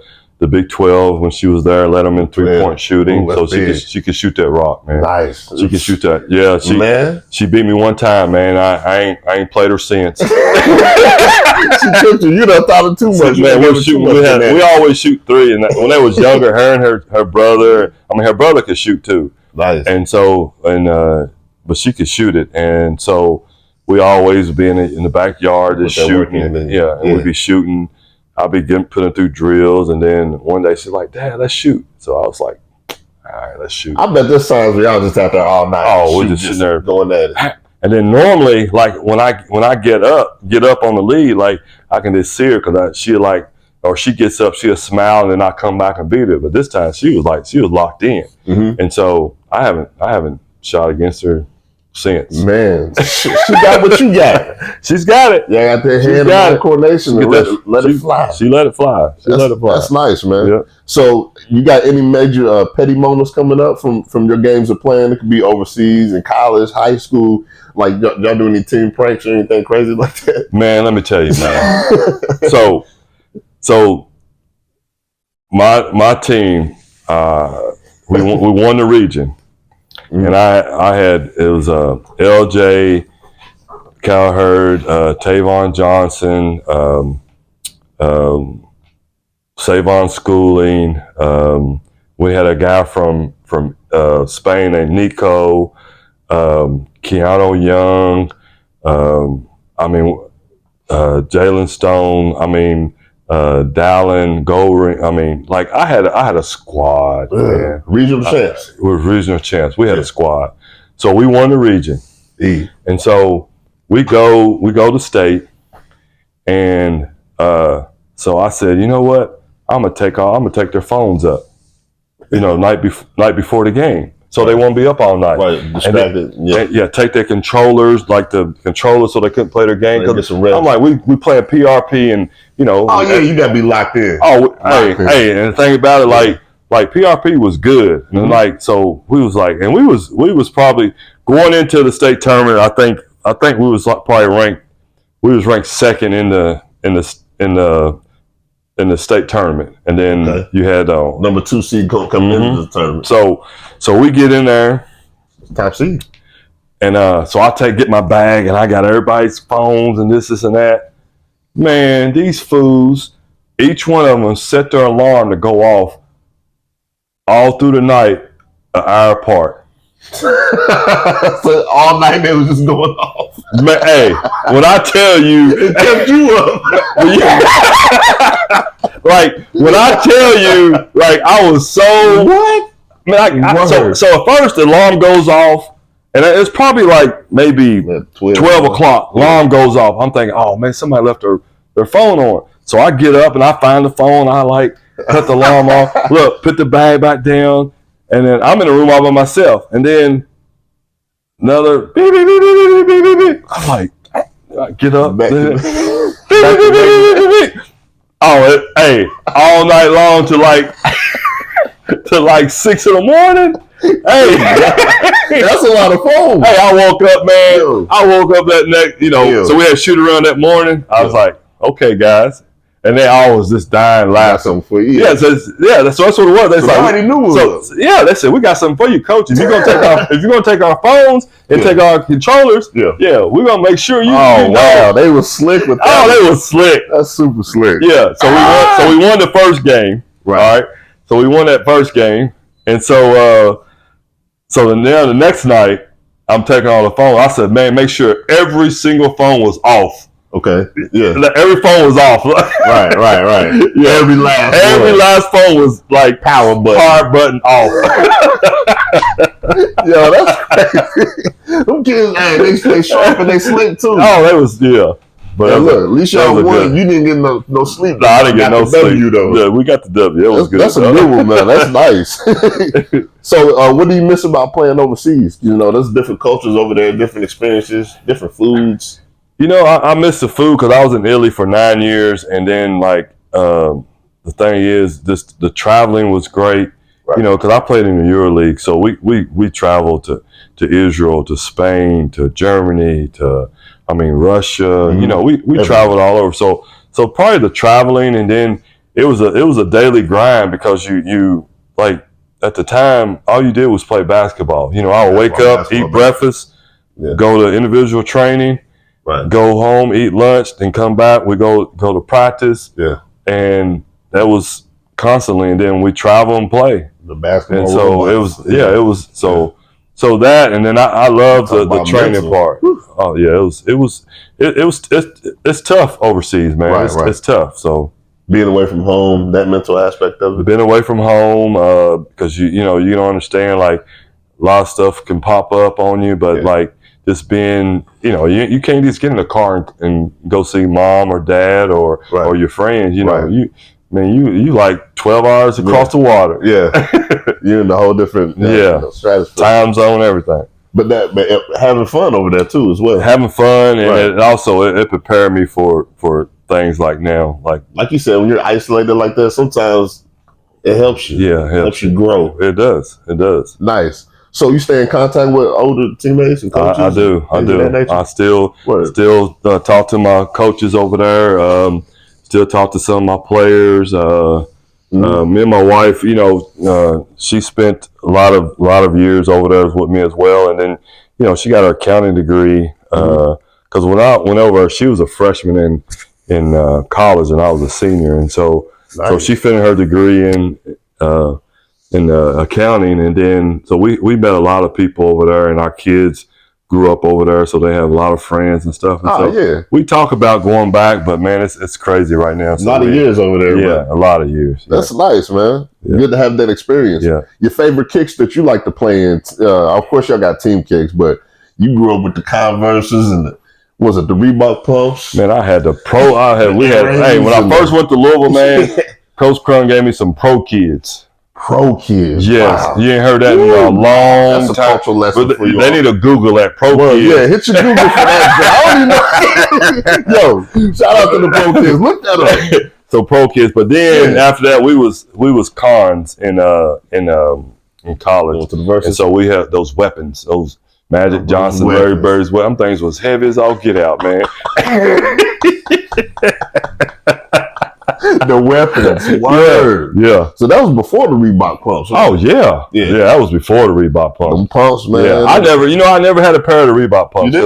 Big 12 when she was there, led them in 3-point shooting. Ooh, so she could shoot that rock, man. Nice. She could shoot that. Yeah, she beat me one time, man. I ain't played her since. She tripped you. You done thought it too much, man. We always shoot 3, and when they was younger, her and her brother. I mean, her brother could shoot too. Nice. And so but she could shoot it, and so we always would be in the backyard just shooting. And we'd be shooting. I'll be putting through drills, and then one day she's like, "Dad, let's shoot." So I was like, "All right, let's shoot." I bet there's times where y'all just out there all night. Oh, we're just sitting there going at it. And then normally, like when I get up on the lead, like I can just see her because she gets up, she'll smile, and then I come back and beat her. But this time she was locked in, and so I haven't shot against her since. Man, she got what you got. She's got it. Yeah, got that hand-eye coordination. Let it fly. She let it fly. That's nice, man. Yeah. So, you got any major petty moments coming up from your games of playing? It could be overseas, in college, high school. Like, y'all do any team pranks or anything crazy like that? Man, let me tell you, man. So my team, we won the region. Mm-hmm. And I had, it was LJ, Cowherd, Tavon Johnson, Savon Schooling. We had a guy from Spain named Nico, Keanu Young. Jalen Stone. Dallin, Goldring. I had a squad, man. Regional champs. It was regional champs. We had a squad. So we won the region. And so we go to state, and so I said, you know what? I'm gonna take their phones up. Night before the game. So they won't be up all night. Right, distracted. Take their controllers, like the controllers, so they couldn't play their game. I'm like, we playing PRP, and Oh yeah, you gotta be locked in. Oh, hey, and the thing about it, like PRP was good, and so we was like, and we was probably going into the state tournament. I think we was probably ranked. We was ranked second in the state tournament, and then you had number 2 seed coming into the tournament. So we get in there, top seed, and so I get my bag, and I got everybody's phones and this and that. Man, these fools, each one of them set their alarm to go off all through the night, an hour apart. So all night they was just going off. Man, hey, when I tell you, it kept you up. When I tell you, I was so what? Man, so at first the alarm goes off, and it's probably maybe 12 o'clock. Alarm goes off. I'm thinking, oh man, somebody left their phone on. So I get up and I find the phone. I cut the alarm off. Look, put the bag back down, and then I'm in the room all by myself. And then another beep, beep, beep, beep, beep, beep, beep. I'm like, I get up. Hey, all night long to 6 in the morning. Hey, that's a lot of phone. Hey, I woke up, man. Yo. I woke up that next, so we had shoot around that morning. I was like, okay, guys. And they all was just dying laughing. Something for you. Yeah, so that's what it was. They already knew it was. Yeah, they said, we got something for you, coach. If you're gonna take our phones and take our controllers, we're gonna make sure you know. Wow, they was slick with that. Oh, they was slick. That's super slick. Yeah. So we won the first game. Right. All right. So we won that first game. And so now the next night, I'm taking all the phone. I said, man, make sure every single phone was off. Okay. Yeah. Every phone was off. Right. Yeah. Every last phone was power button off. Yo, that's crazy. Them kids, they sharp and they slick too. Oh, they was But look, at least y'all won. You didn't get no sleep. No, I didn't get no sleep. W, though. Yeah, we got the W. It was good. That's a good one, man. That's nice. So, what do you miss about playing overseas? There's different cultures over there, different experiences, different foods. I miss the food because I was in Italy for 9 years, and then the thing is, the traveling was great. Right. Because I played in the EuroLeague, so we traveled to Israel, to Spain, to Germany, to Russia. Mm-hmm. We traveled all over. So probably the traveling, and then it was a daily grind because you at the time all you did was play basketball. I would wake up, eat breakfast, go to individual training. Right. Go home, eat lunch, then come back. We go to practice. Yeah. And that was constantly, and then we travel and play. The basketball. And so it was so that, and then I love the training part. Oh yeah, it's tough overseas, man. Right, it's tough. So being away from home, that mental aspect of it. Being away from home, because you don't understand, a lot of stuff can pop up on you, but just being, you can't just get in the car and go see mom or dad or your friends. You 12 hours across the water. Yeah, you're in the whole different stratosphere. Time zone, everything. But having fun over there too as well. Having fun, and it prepared me for things like now. Like you said, when you're isolated like that, sometimes it helps you. Yeah, it helps you grow. It does. Nice. So you stay in contact with older teammates and coaches? I do. I still talk to my coaches over there. Still talk to some of my players. Me and my wife, she spent a lot of years over there with me as well, and then she got her accounting degree. Because when I went over, she was a freshman in college, and I was a senior, and so she finished her degree in accounting, and then so we met a lot of people over there, and our kids grew up over there, so they have a lot of friends and stuff. And we talk about going back, but man, it's crazy right now. So a lot of years over there. Yeah, a lot of years. That's nice, man. Yeah. Good to have that experience. Yeah. Your favorite kicks that you like to play in? Of course, y'all got team kicks, but you grew up with the Converses and was it the Reebok pumps? Man, I had the pro. When I first went to Louisville, man, Coach Crum gave me some Pro Kids. Pro Kids. Yes. Wow. You ain't heard that in a long That's a cultural lesson for you. They need to Google that. Pro Kids. Yeah, hit your Google for that. I don't even know. Yo, shout out to the Pro Kids. Look that up. So Pro Kids. But then after that, we was cons in college. To the verses. And so we had those weapons, those Magic Johnson, Larry Bird's. Them things was heavy as all get out, man. The weapons. Word. Yeah. So that was before the Reebok pumps. Oh yeah. Yeah, that was before the Reebok pumps. Them pumps, man. Yeah. I never had a pair of the Reebok pumps.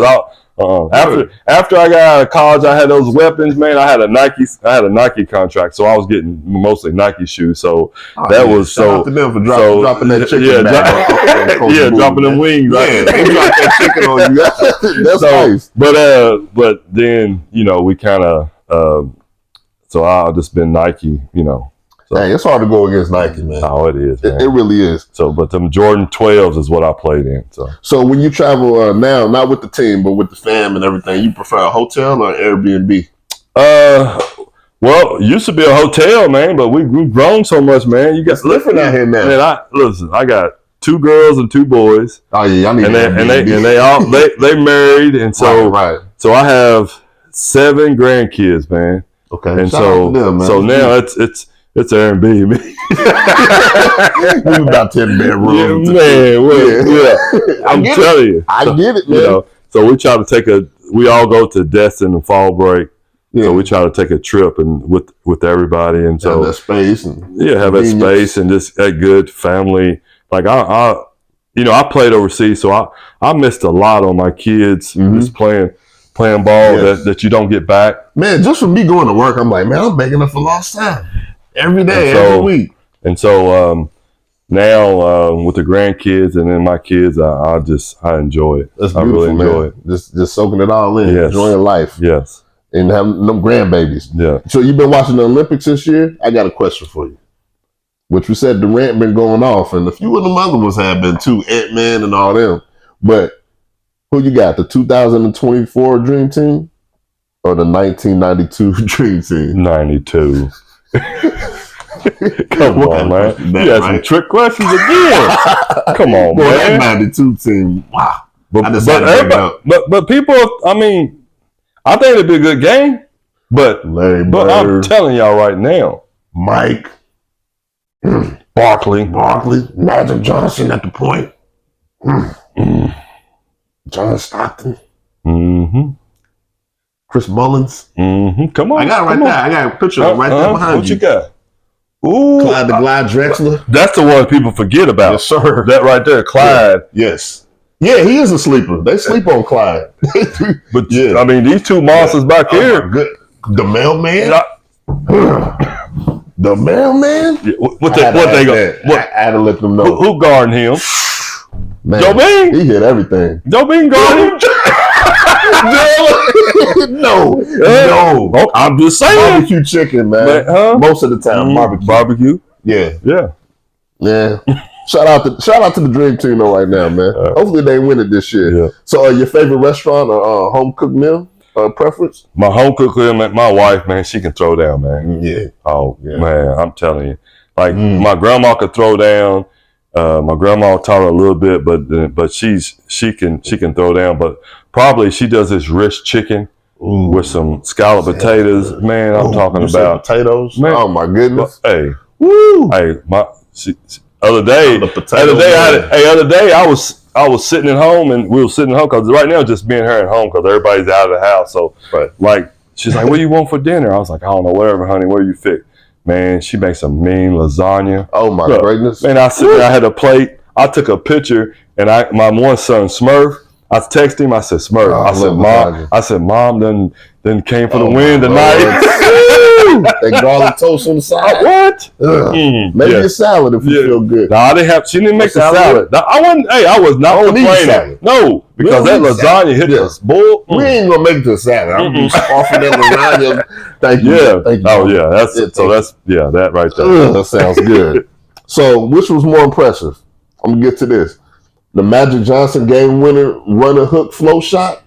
After I got out of college, I had those weapons, man. I had a Nike contract, so I was getting mostly Nike shoes. So shout out to them for dropping that chicken. Dropping them wings. Yeah, they dropped that chicken on you. That's nice. But then we kind of. So I've just been Nike, So. Hey, it's hard to go against Nike, man. Oh, it is, man. It really is. So, but them Jordan 12s is what I played in. So when you travel now, not with the team, but with the fam and everything, you prefer a hotel or Airbnb? Well, it used to be a hotel, man, but we've grown so much, man. It's different out here now. Man, I got 2 girls and 2 boys. Oh yeah, I need they married, and so right. So I have 7 grandkids, man. Okay, and so them, man. So now it's Airbnb. You about 10 bedrooms. I'm telling you. I get it, man. So we try to we all go to Destin and fall break. So we try to take a trip and with everybody, and so have that space and have that space and just a good family. Like I played overseas, so I missed a lot on my kids just playing ball that you don't get back. Man, just from me going to work, I'm like, man, I'm making up for lost time every day, every week. And so now with the grandkids and then my kids, I enjoy it. That's I really enjoy it. Just soaking it all in, enjoying life. Yes. And having them grandbabies. Yeah. So you've been watching the Olympics this year? I got a question for you. Which we said Durant been going off, and a few of them other ones have been too, Ant-Man and all them. But who you got, the 2024 Dream Team or the 1992 Dream Team? 92. Come on, man. You had some trick questions again. Come on, man. That 92 team, wow. But people, I mean, I think it'd be a good game. But I'm telling y'all right now, Mike, Barkley, Magic Johnson at the point. John Stockton. Chris Mullins. Come on. I got it right there. I got a picture right there behind what you. What you got? Ooh. Clyde the Glide Drexler. That's the one people forget about. Yes, sir. That right there, Clyde. Yes. Yeah, he is a sleeper. They sleep on Clyde. But I mean, these 2 monsters back here. The mailman? The mailman? What they go? I had to let them know. Who guarding him? Man, Joe Bean. He hit everything. Joe Bean guarding him? No. Oh, I'm just saying. Barbecue chicken, man. Most of the time, barbecue. Yeah. Yeah. Shout out to the Dream Team though right now, man. Hopefully they win it this year. Yeah. So your favorite restaurant or home cooked meal preference? My home cooked meal, my wife, man, she can throw down, man. Yeah. Oh, man, I'm telling you. Like, my grandma could throw down. My grandma taught her a little bit, but she can throw down. But probably she does this wrist chicken with some scalloped potatoes. Man, I'm talking about potatoes. Man, oh my goodness! Hey, woo! Hey, other day I was sitting at home, and we were sitting at home because right now it's just being here at home because everybody's out of the house. So like she's like, "What do you want for dinner?" I was like, "I don't know, whatever, honey. Where you fit?" Man, she makes some mean lasagna. Oh my goodness! Man, I sit there, I had a plate. I took a picture, and my one son Smurf. I texted him. I said, "Smurf." I said, "Mom, done came for the win tonight." That garlic toast on the side. What? Maybe a salad if you feel good. No, I didn't have. She didn't make the salad. I was not complaining. No, because that lasagna hit us. Bull. We ain't gonna make it to a salad. I'm just offering that lasagna. Thank you. Yeah. Thank you. Oh yeah. That right there. That sounds good. So, which was more impressive? I'm gonna get to this. The Magic Johnson game winner runner hook flow shot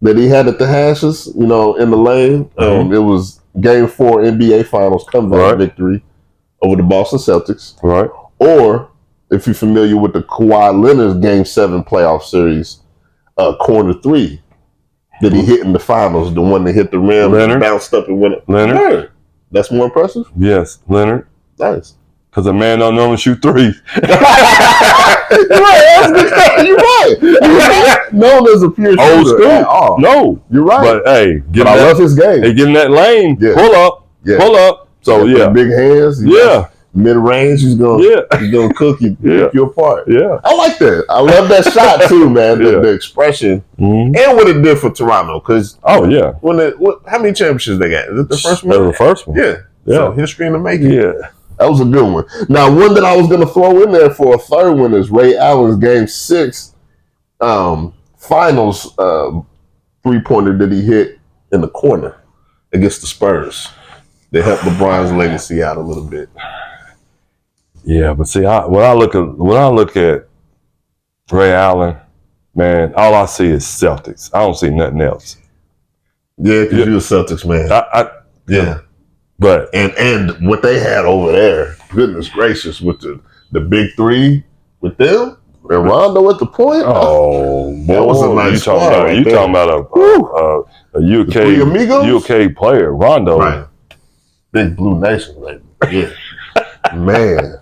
that he had at the hashes, in the lane. It was Game 4 NBA Finals comeback victory over the Boston Celtics. Right. Or, if you're familiar with the Kawhi Leonard's Game 7 playoff series, corner 3 that he hit in the finals, the one that hit the rim, bounced up and went up. Leonard. That's more impressive? Yes, Leonard. Nice. Because a man don't normally shoot threes. You're right. Known as a pure shooter. Old school. No. You're right. But hey, I love his game. Hey, get in that lane. Yeah. Pull up. Yeah. Pull up. So big hands. Mid range, he's gonna cook you, pick you apart. Yeah. I like that. I love that shot too, man. The expression and what it did for Toronto. Because how many championships they got? Is it the first one? That was the first one. Yeah. So history in the making. Yeah. That was a good one. Now, one that I was going to throw in there for a third one is Ray Allen's Game 6 finals 3-pointer that he hit in the corner against the Spurs. They helped LeBron's legacy out a little bit. Yeah, but see, when I look at Ray Allen, man, all I see is Celtics. I don't see nothing else. Yeah, because you're a Celtics man. Yeah. But and what they had over there, goodness gracious, with the big three with them and Rondo at the point. Oh, boy, that was a nice squad. You talking about a UK player, Rondo? Right. Big Blue Nation, like yeah. Man,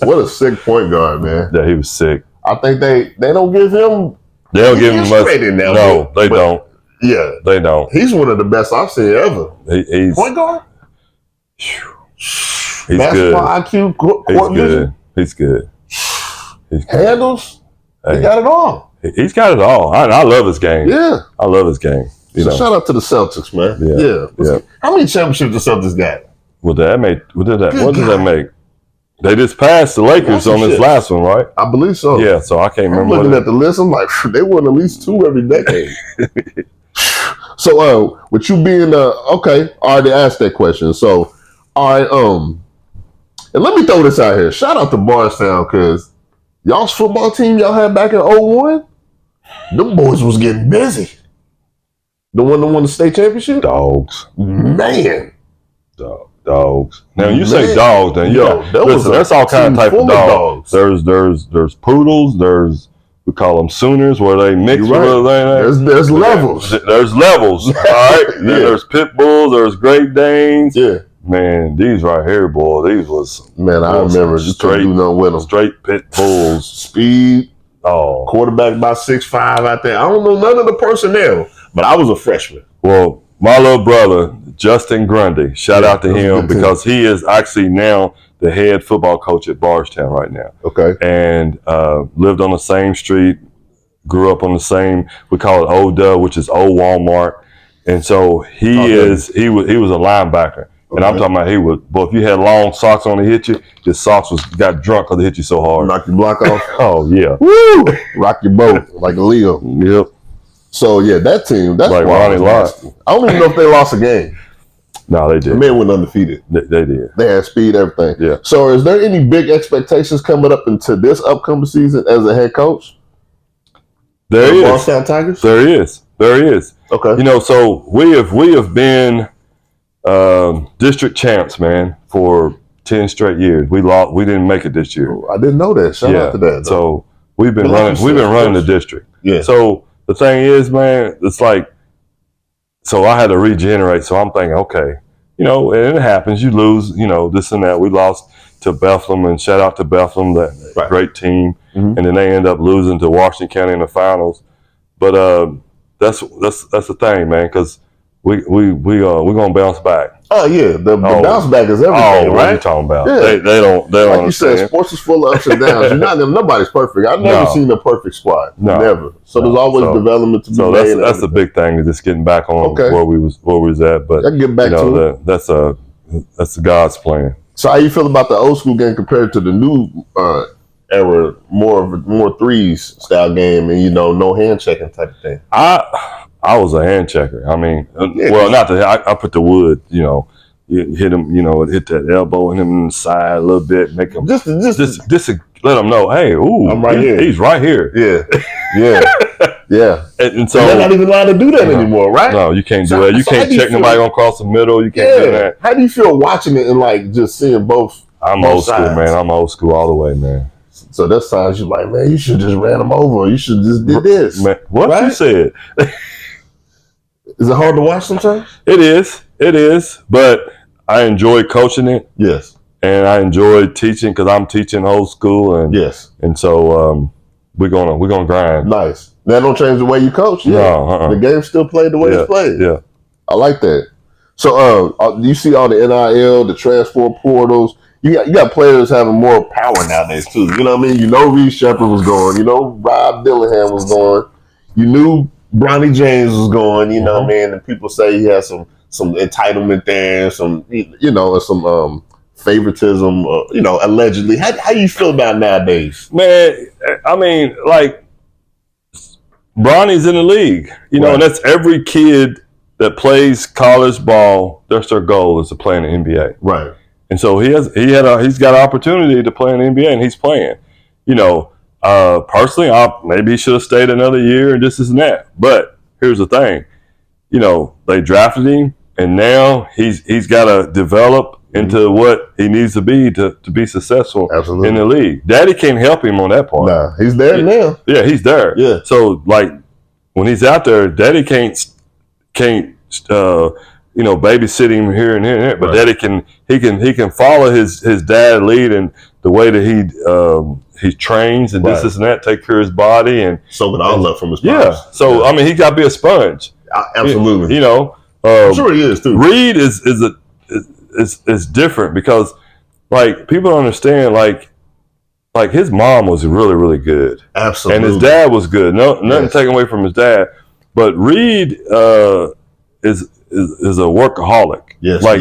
what a sick point guard, man. Yeah, he was sick. I think they don't give him. They don't give him much. Now, no, they don't. Yeah, they don't. He's one of the best I've seen ever. He's point guard. He's basketball good. IQ, court vision. He's good. Handles. He got it all. He's got it all. I love his game. Yeah, I love his game. Shout out to the Celtics, man. Yeah. How many championships the Celtics got? What did that make? They just passed the Lakers on this last one, right? I believe so. Yeah, so I can't remember. I'm looking at the list. I'm like, they won at least 2 every decade. So, with you being okay, I already asked that question. So, all right, and let me throw this out here. Shout out to Bardstown, because y'all's football team y'all had back in 01, them boys was getting busy. The one that won the state championship? Dogs. Man. Dogs. Now, when you say dogs, then there's all kind of type of dogs. There's poodles, we call them Sooners, where they mix with everything. There's levels. There's levels, all right? There's pit bulls, there's Great Danes. Yeah. Man, these right here, boy, these was... Man, I remember just straight, do nothing with them. Straight pit bulls. Speed. Oh. Quarterback about 6'5" out there. I don't know none of the personnel, but I was a freshman. Well, my little brother, Justin Grundy, shout out to him, because he is actually now the head football coach at Bardstown right now. Okay. And lived on the same street, grew up on the same, we call it Old Dub, which is Old Walmart. And so he was a linebacker. Okay. And I'm talking about if you had long socks on to hit you, his socks got drunk because they hit you so hard. Knock your block off. Oh, yeah. Woo! Rock your boat like a Leo. Yep. So, yeah, that team, that's like Ronnie Lott. I don't even know if they lost a game. No, they did. The men went undefeated. They did. They had speed, everything. Yeah. So, is there any big expectations coming up into this upcoming season as a head coach? There is. Bardstown Tigers? There is. Okay. So we have been district champs, man, for 10 straight years. We lost. We didn't make it this year. I didn't know that. Shout out to that. Though. So we've been running the district. Yeah. So the thing is, man, it's like, so I had to regenerate. So I'm thinking, okay, and it happens. You lose, this and that. We lost to Bethlehem, and shout out to Bethlehem, that great team. Mm-hmm. And then they end up losing to Washington County in the finals. But that's the thing, man, because we're gonna bounce back. Oh yeah, the bounce back is everything, right? What are you talking about? Yeah. They don't like understand. You said, sports is full of ups and downs. Nobody's perfect. I've never seen a perfect squad. Never. So there's always development to be made. So that's the big thing, is just getting back on where we was at. But I can get back to it. That's God's plan. So how you feel about the old school game compared to the new era, more threes style game, and no hand checking type of thing? I was a hand checker. I mean, not I put the wood, you hit him, hit that elbow in him in the side a little bit, make him just to let him know, hey, I'm right here. He's right here. Yeah. And so they're not even allowed to do that anymore, right? No, you can't do that. You can't check nobody gonna cross the middle. You can't do that. How do you feel watching it and like just seeing both? I'm old school, man. I'm old school all the way, man. So that's times you're like, man, you should just ran him over. You should just did this. Man, what you said? Is it hard to watch sometimes? It is, but I enjoy coaching it. Yes. And I enjoy teaching because I'm teaching old school, and so we're gonna grind. Nice. That don't change the way you coach. Yeah. No, the game still played the way it's played. Yeah. I like that. So you see all the NIL, the transfer portals. You got players having more power nowadays too. You know what I mean? Reed Shepherd was going. Rob Dillingham was going. You knew Bronny James was going. You know what I mean? And people say he has some entitlement there, some some favoritism. Allegedly. How do you feel about nowadays? Man, I mean, like, Bronny's in the league, and that's every kid that plays college ball. That's their goal, is to play in the NBA. Right. And so he's got an opportunity to play in the NBA, and he's playing. Personally, maybe he should have stayed another year and this and that. But here's the thing, they drafted him, and now he's got to develop into what he needs to be successful in the league. Daddy can't help him on that part. Nah, he's there now. Yeah, he's there. Yeah. So like when he's out there, Daddy can't babysit him here and here, but Daddy can follow his dad lead and the way that he trains and this and that, take care of his body and soak it all up from his pops. Yeah. So I mean, he got to be a sponge. Absolutely. I'm sure he is too. Reed is different because like people don't understand like his mom was really, really good. Absolutely. And his dad was good. Nothing taken away from his dad, but Reed is a workaholic. Yes, like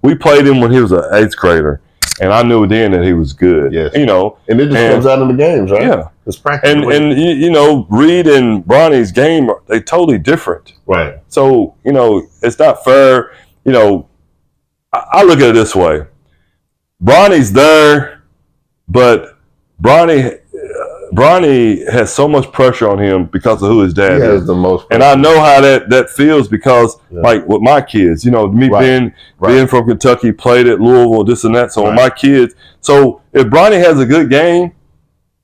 we played him when he was an 8th grader, and I knew then that he was good. Yes. And it just comes out in the games, right? Yeah. It's practice. And Reed and Bronny's game, they totally different. Right. So, it's not fair. I look at it this way. Bronny's there, but Bronny has so much pressure on him because of who his dad is. The most pressure. And I know how that feels because, like, with my kids, being from Kentucky, played at Louisville, this and that. So with my kids, so if Bronny has a good game,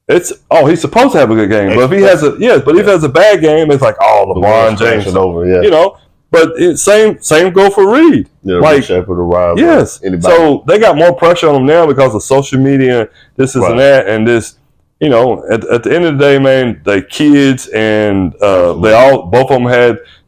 he's supposed to have a good game. But if he has a bad game, it's like, LeBron James over, But same go for Reed. Yeah, like Shepherd or Rivalries. Yes. Anybody. So they got more pressure on him now because of social media, this and that, and this. At the end of the day, man, they kids and both of them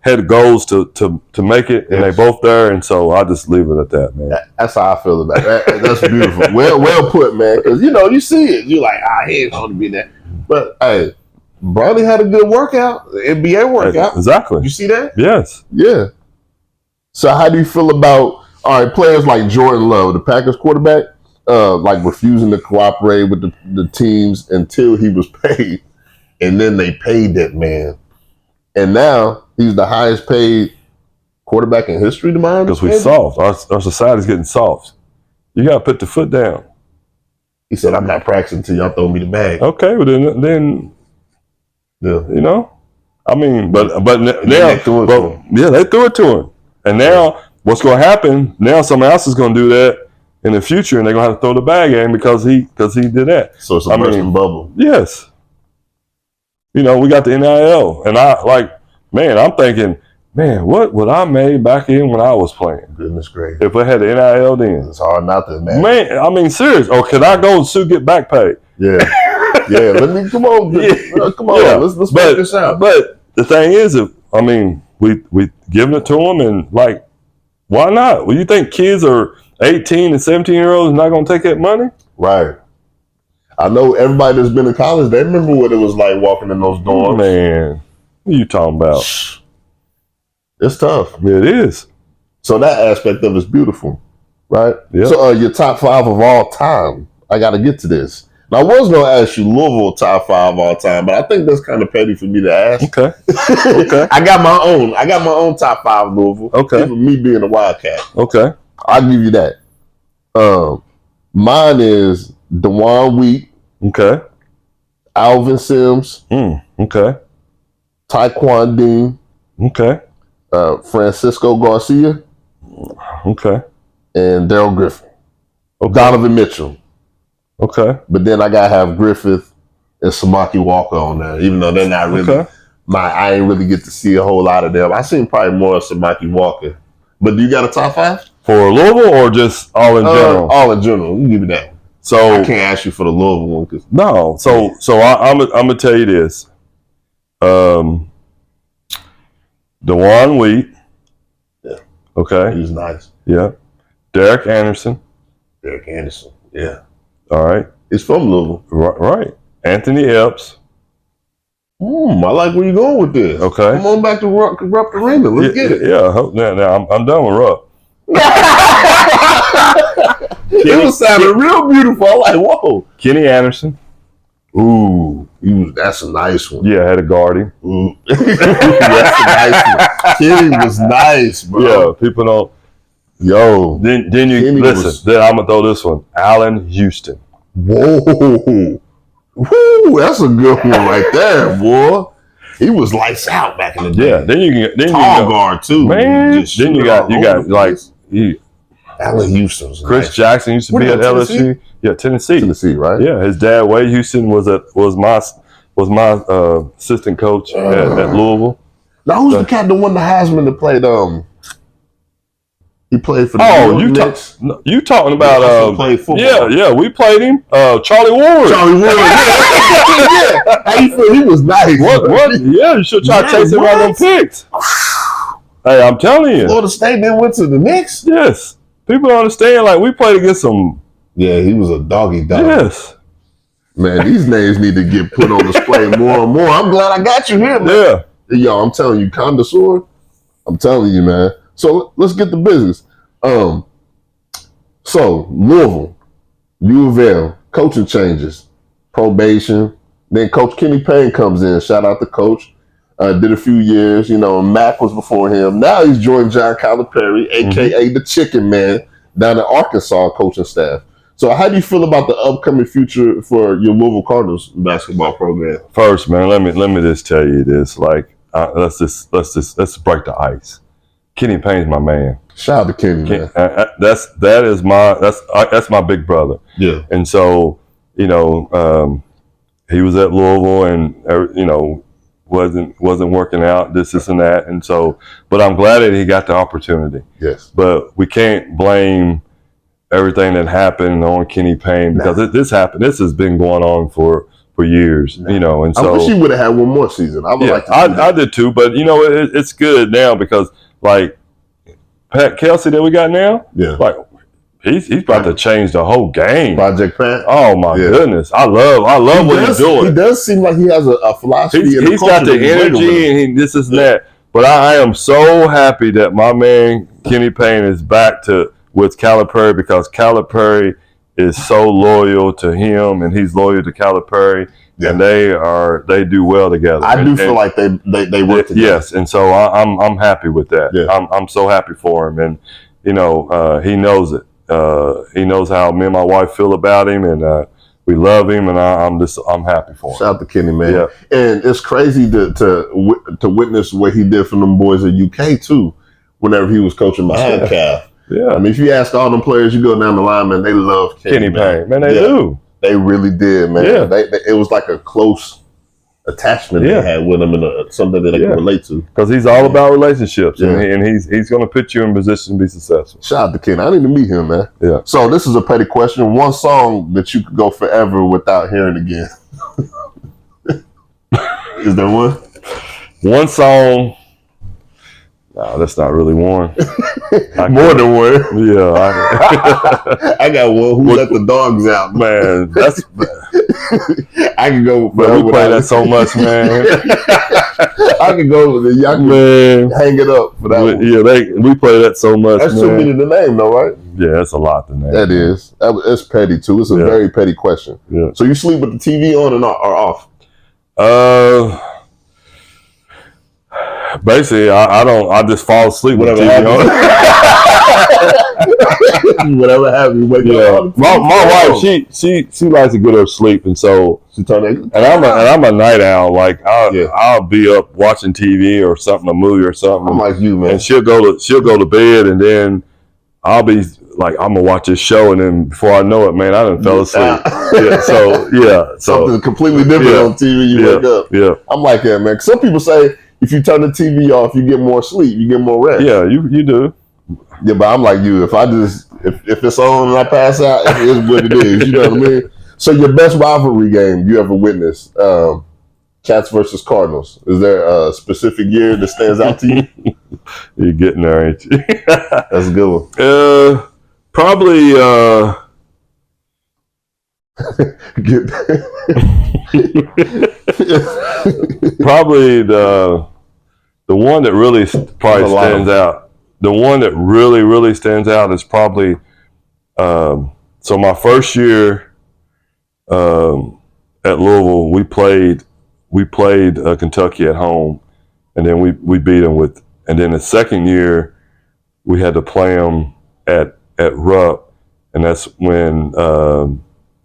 had goals to make it, and they both there, and so I just leave it at that, man. That's how I feel about that. That's beautiful. well put, man. Because you see it, you're like, he ain't going to be that. But hey, Bronny had a good workout, NBA workout. Exactly. You see that? Yes. Yeah. So how do you feel about players like Jordan Love, the Packers quarterback? Like refusing to cooperate with the teams until he was paid, and then they paid that man, and now he's the highest paid quarterback in history. To my because we're soft. Our society's getting soft. You got to put the foot down. He said, "I'm not practicing until y'all throw me the bag." Okay, well then, yeah, I mean, but now, they threw it to him, and now what's going to happen? Now someone else is going to do that. in the future, and they're gonna have to throw the bag at him because he did that. So it's a bursting bubble. Yes. We got the NIL, and I'm thinking, man, what would I made back in when I was playing? Goodness gracious. If I had the NIL then. It's hard not to imagine. Man, serious. Or could I go and get back pay? Yeah. Yeah, come on. Yeah. Let's work this out. But the thing is, we giving it to them, and why not? Well, you think kids are 18 and 17-year-olds not going to take that money? Right. I know everybody that's been in college, they remember what it was like walking in those dorms. Man, what are you talking about? It's tough. Yeah, it is. So that aspect of it's beautiful, right? Yeah. So your top 5 of all time. I got to get to this. Now, I was going to ask you Louisville top 5 of all time, but I think that's kind of petty for me to ask. Okay. Okay. I got my own top 5 Louisville. Okay. Even me being a Wildcat. Okay. I'll give you that. Mine is DeJuan Wheat. Okay. Alvin Sims. Okay. Taekwon Dean. Okay. Francisco Garcia. Okay. And Daryl Griffin. Okay. Donovan Mitchell. Okay. But then I gotta have Griffith and Samaki Walker on there, even though they're not really I ain't really get to see a whole lot of them. I seen probably more of Samaki Walker. But do you got a top 5? For Louisville or just all in general? All in general. You give me that. So I can't ask you for the Louisville one. No. So I'm gonna tell you this. DeJuan Wheat. Yeah. Okay. He's nice. Yeah. Derek Anderson. Yeah. All right. He's from Louisville. Right. Anthony Epps. I like where you're going with this. Okay. Come on back to Rupp Arena. Let's get it. Yeah. Now I'm done with Rupp. It was sounding real beautiful. I'm like, whoa. Kenny Anderson. Ooh, that's a nice one. Yeah, I had to guard him. Ooh. That's a nice one. Kenny was nice, bro. Yeah, people don't. Yo. Then you Kenny listen. Then I'm gonna throw this one. Allen Houston. Whoa. Woo, that's a good one right there, boy. He was lights out back in the day. Yeah. Then you tall guard too, man. Then you got Allen Houston's Chris nice. Jackson used to be at LSU. Yeah, Tennessee, right? Yeah, his dad Wade Houston was my assistant coach at Louisville. Now who's the cat that won the Heisman that played? He played for the New York Knicks. You talking about? Played football. Yeah, we played him. Charlie Ward. Yeah. How you feel? He was nice. What? Yeah, you should try to chase him around them picks. Hey, I'm telling you. Florida State then went to the Knicks. Yes. People don't understand. Like, we played against some. Yeah, he was a doggy dog. Yes. Man, these names need to get put on display more and more. I'm glad I got you here, man. Yeah. Yo, I'm telling you, connoisseur. I'm telling you, man. So let's get the business. So Louisville, UofL, coaching changes, probation. Then Coach Kenny Payne comes in. Shout out to Coach. Did a few years. Mac was before him. Now he's joined John Calipari, a.k.a. the Chicken Man, down at Arkansas coaching staff. So how do you feel about the upcoming future for your Louisville Cardinals basketball program? First, man, let me just tell you this. Like, let's break the ice. Kenny Payne's my man. Shout out to Kenny, man. That's my big brother. Yeah. And so, he was at Louisville and wasn't working out, this and that. And so, but I'm glad that he got the opportunity. Yes. But we can't blame everything that happened on Kenny Payne because this happened. This has been going on for years, and so. I wish he would have had one more season. I did too, but it's good now because like Pat Kelsey that we got now, like he's about to change the whole game. Project Pat. Oh my goodness, I love what he's doing. He does seem like he has a philosophy. He's got the energy and this and that. But I am so happy that my man Kenny Payne is back with Calipari because Calipari is so loyal to him and he's loyal to Calipari. Yeah. And they do well together. I do feel like they work together. Yes, and so I'm happy with that. Yeah. I'm so happy for him, and he knows it. He knows how me and my wife feel about him, and we love him, and I'm happy for him. Shout out to Kenny, man. Yeah. And it's crazy to witness what he did for them boys at UK too. Whenever he was coaching behind Cal. Yeah. I mean, if you ask all them players, you go down the line, man, they love Kenny Payne. Man, they do. They really did, man. Yeah. It was like a close attachment they had with him, and something that they could relate to. Because he's all about relationships, and he's going to put you in position to be successful. Shout out to Kenny. I need to meet him, man. Yeah. So this is a petty question. One song that you could go forever without hearing again. Is there one? One song. No, that's not really one. More than one. Yeah. I got one. Who let the dogs out? Man, that's... I can go. Man, we play that so much, man. I can go with it. Y'all can hang it up for that one. Yeah, we play that so much. That's too many to name, though, right? Yeah, that's a lot to name. That is. It's petty too. It's a very petty question. Yeah. So you sleep with the TV on or off? Basically, I don't. I just fall asleep with the TV on. Whatever happens, wake up. My wife, she likes to get her sleep, and so she told me. And I'm a night owl. Like I'll be up watching TV or something, a movie or something. I'm like you, man. And she'll go to bed, and then I'll be like, I'm gonna watch this show, and then before I know it, man, I done fell asleep. Something completely different on TV. You wake up. Yeah, I'm like that, man. Some people say if you turn the TV off, you get more sleep, you get more rest. Yeah, you do. Yeah, but I'm like you. If it's on and I pass out, it is what it is. You know what I mean? So your best rivalry game you ever witnessed, Cats versus Cardinals. Is there a specific year that stands out to you? You're getting there, ain't you? That's a good one. Probably. Probably the one that really probably stands out. The one that really stands out is probably so my first year at Louisville, we played Kentucky at home, and then we beat them and then the second year we had to play them at Rupp, and that's when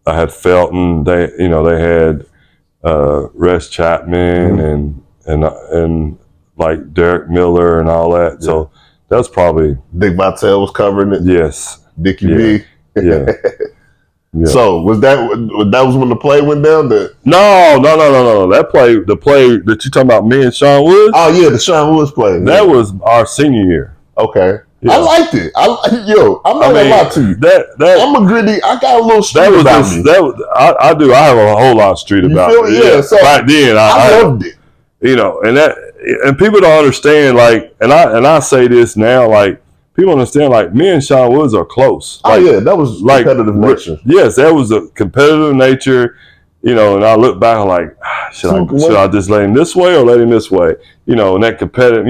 I had Felton. They had Rex Chapman and like Derek Miller and all that. Yeah. So that's probably Dick Vitale was covering it. Yes, Dickie B. Yeah. So was that when the play went down? No. The play that you talking about, me and Sean Woods. Oh yeah, the Sean Woods play. That was our senior year. Okay. Yeah. I liked it. I'm not gonna lie to you. I'm a gritty. I got a little street about me. I do. I have a whole lot of street about me. Yeah. So back then, I loved it. And people don't understand. Like, and I say this now. Like, people understand. Like, me and Sean Woods are close. Like, that was like competitive nature. Yes, that was a competitive nature. And I look back and like, should I just let him this way or let him this way? And that competitive.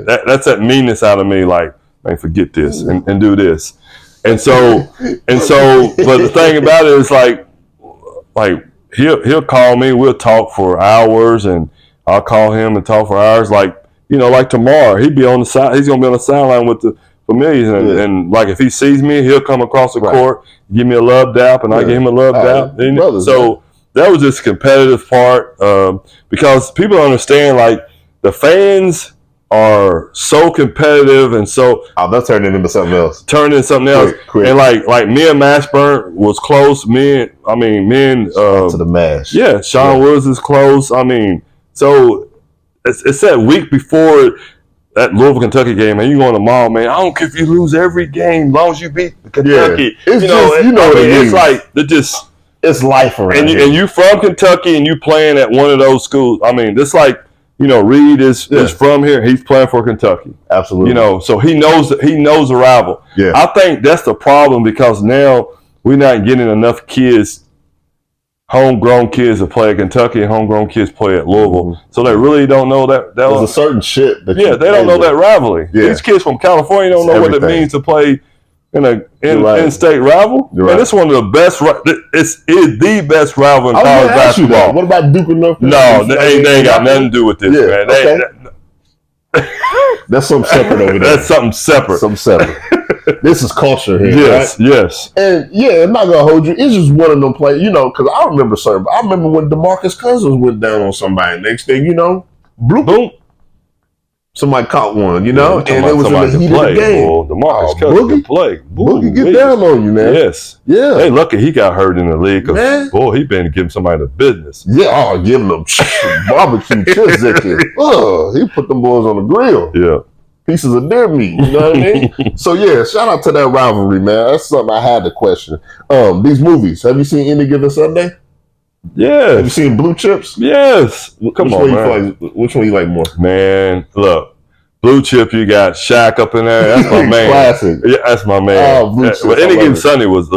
That's that meanness out of me. Like, man, forget this and do this. And so, but the thing about it is like he'll call me, we'll talk for hours, and I'll call him and talk for hours. Like tomorrow, he'd be on the side. He's gonna be on the sideline with the familiars, and like if he sees me, he'll come across the court, give me a love dap, and I give him a love dap. That was just competitive part because people don't understand. Like, the fans are so competitive, and so they're turning into something else. Quick. And like me and Mashburn was close. Me and to the Mash. Yeah, Sean Woods is close. I mean, so it's that week before that Louisville Kentucky game, and you go on the mall, man. I don't care if you lose every game, as long as you beat Kentucky. It's it's like it's life around here. And you from Kentucky, and you playing at one of those schools. I mean, it's like, Reed is from here. He's playing for Kentucky. Absolutely. So he knows the rival. Yeah. I think that's the problem, because now we're not getting enough kids, homegrown kids, to play at Kentucky, and homegrown kids play at Louisville. Mm-hmm. So they really don't know that. There's a certain shit that they don't know that rivalry. Yeah. These kids from California don't know what it means to play in an in-state rival. Right. And it's one of the best. It's the best rival in college basketball. What about Duke and North? No, they ain't got nothing to do with this, man. That's something separate over there. That's something separate. This is culture here. Yes. And I'm not gonna hold you. It's just one of them plays, because I remember when DeMarcus Cousins went down on somebody. Next thing you know, bloop. Boom. somebody caught one, you know, Yeah, and it was in the heat of the game. Well, DeMarcus Cousins can play. Boogie get down on you, man. Yes. Yeah. Hey, lucky he got hurt in the league because, boy, he been giving somebody the business. Yeah, giving them barbecue chicken. He put them boys on the grill. Yeah. Pieces of deer meat, you know what I mean? So, yeah, shout out to that rivalry, man. That's something I had to question. These movies, have you seen Any Given Sunday? Yes. Have you seen Blue Chips? Yes. Come on, man. Which one you like more? Man, look. Blue Chip, you got Shaq up in there. That's my man. Classic. Yeah, that's my man. Oh, Blue Chips. But Any Given Sunday was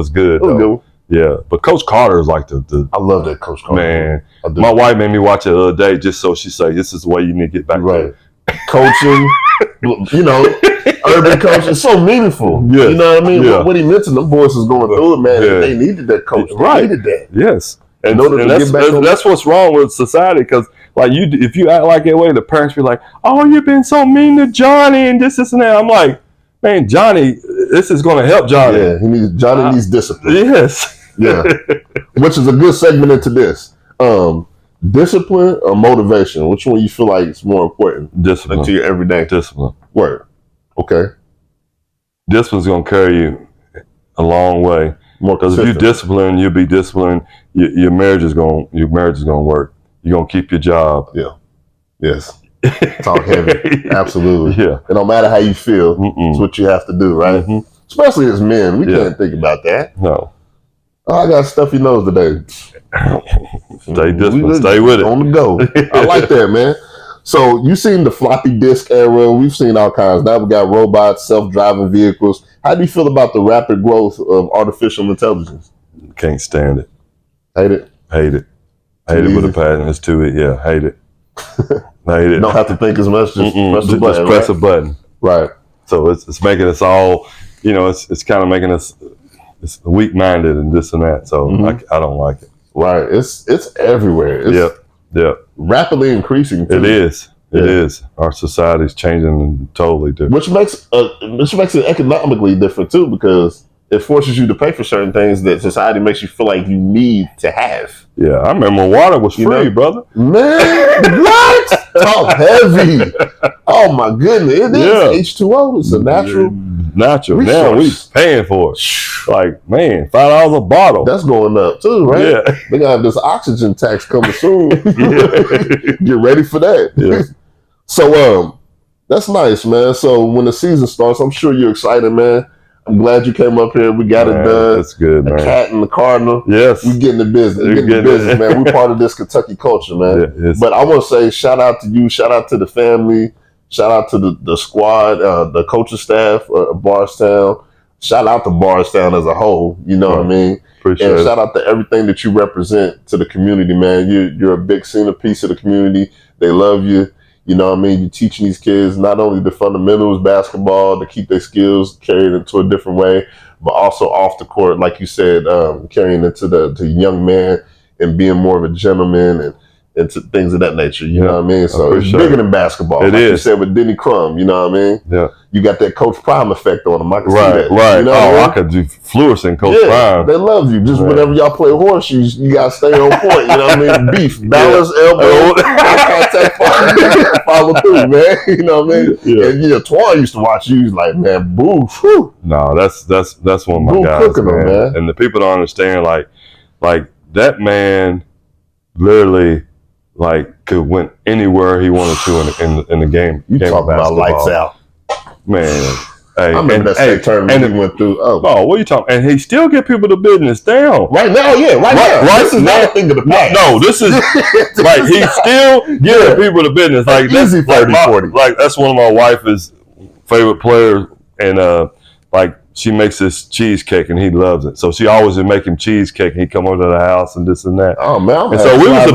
good, though. Yeah, but Coach Carter is like the I love that Coach Carter. Man, my wife made me watch it the other day just so she say this is the way you need to get back to coaching. You know, urban coaching is so meaningful. Yes. You know what I mean? What he mentioned, them boys was going through it, man. Yeah. They needed that coach. They needed that. Yes. And that's what's wrong with society because like if you act like that way, the parents be like, "Oh, you've been so mean to Johnny and this and that." I'm like, man, Johnny, this is going to help Johnny. Yeah, Johnny needs discipline. Yes. Yeah. Which is a good segment into this. Discipline or motivation? Which one you feel like is more important? Discipline. To your everyday. Discipline. Word. Okay. Discipline's going to carry you a long way. Because if you're disciplined, you'll be disciplined. Your marriage is going to work. You're going to keep your job. Yeah. Yes. Talk heavy. Absolutely. Yeah. It don't matter how you feel. It's what you have to do, right? Mm-hmm. Especially as men. We can't think about that. No. Oh, I got stuffy nose today. Stay disciplined. Stay with it. On the go. I like that, man. So you've seen the floppy disk era. We've seen all kinds. Now we got robots, self-driving vehicles. How do you feel about the rapid growth of artificial intelligence? Can't stand it. Hate it? Hate it. Hate it with a passion. It's too, hate it. Hate it. Don't have to think as much. Just press a button. Right. So it's making us all, it's kind of making us weak-minded and this and that. So I don't like it. Right. It's everywhere. Yep. Rapidly increasing too. It is. It is. Our society's changing totally different. Which makes it economically different too, because it forces you to pay for certain things that society makes you feel like you need to have. Yeah, I remember water was free, brother. Man, what? Talk heavy. Oh my goodness. It is H2O. It's a natural resource. Now we paying for it. Like, man, $5 a bottle. That's going up too, right? Yeah. They gotta have this oxygen tax coming soon. Get ready for that. Yeah. So that's nice, man. So when the season starts, I'm sure you're excited, man. I'm glad you came up here. We got it done. That's good, man. A cat and the cardinal. Yes. We getting the business. Man. We're part of this Kentucky culture, man. Yeah, but I want to say shout out to you. Shout out to the family. Shout out to the squad, the coaching staff of Bardstown. Shout out to Bardstown as a whole. You know what I mean? Appreciate it. Shout out to everything that you represent to the community, man. You're a big centerpiece of the community. They love you. You know what I mean? You're teaching these kids not only the fundamentals, basketball, to keep their skills carried into a different way, but also off the court, like you said, carrying into the young man and being more of a gentleman and to things of that nature. You know what I mean? So it's bigger than basketball. It is. You said with Denny Crum, you know what I mean? Yeah. You got that Coach Prime effect on him. I can see that. Right. You know I could do fluorescent Coach Prime. They love you. Just whenever y'all play horseshoes, you got to stay on point. You know what I mean? Beef, balance, elbow, contact, follow through, man. You know what I mean? Yeah. And Twan used to watch you. He's like, man, boo. Whew. No, that's one of my guys, man. And the people don't understand, like that man literally could win anywhere he wanted to in the game. You talking about lights out, man? Hey, I remember that state tournament he went through. Oh, what are you talking? And he still get people the business down right now. Yeah, right now. This is not a thing of the past. No, this is like he still giving people the business. Like easy 30-40. Like that's one of my wife's favorite players, and she makes this cheesecake and he loves it. So she always would make him cheesecake and he'd come over to the house and this and that. Oh man. And so we was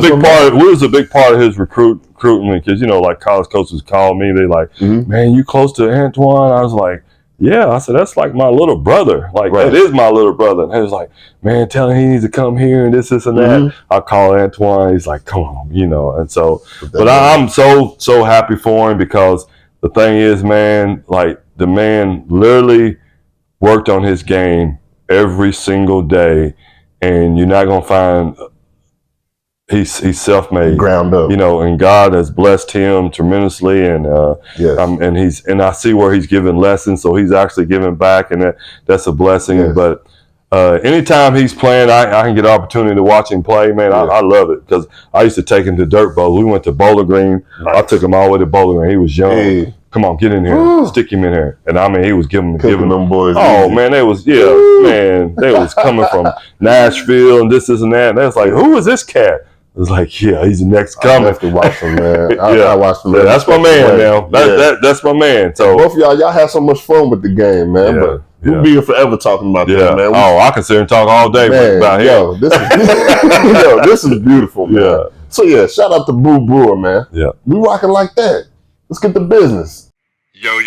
a big part of his recruitment because, like college coaches called me. They like, man, you close to Antoine? I was like, yeah. I said, that's like my little brother. That is my little brother. And he was like, man, tell him he needs to come here and this and that. I call Antoine. He's like, come on, and so, but I'm so happy for him because the thing is, man, the man literally worked on his game every single day, and you're not gonna find he's self-made, ground up. You know, and God has blessed him tremendously, and and I see where he's giving lessons, so he's actually giving back, and that's a blessing. Yes. But anytime he's playing, I can get an opportunity to watch him play. Man, I love it, because I used to take him to dirt bowl. We went to Bowling Green. Nice. I took him all the way to Bowling Green. He was young. Hey. Come on, get in here, stick him in here. And I mean, he was giving them boys. Oh easy. man, they was they was coming from Nashville and this and that. And they was like, who is this cat? It was like, yeah, he's the next coming. I have to watch him, man. I watched him. That's my man now. That's my man. So both of y'all have so much fun with the game, man. But we'll be here forever talking about that, man. I can sit here and talk all day about him. Yo, this is beautiful, man. Yeah. So shout out to Brewer, man. Yeah. We rocking like that. Let's get the business. Yo,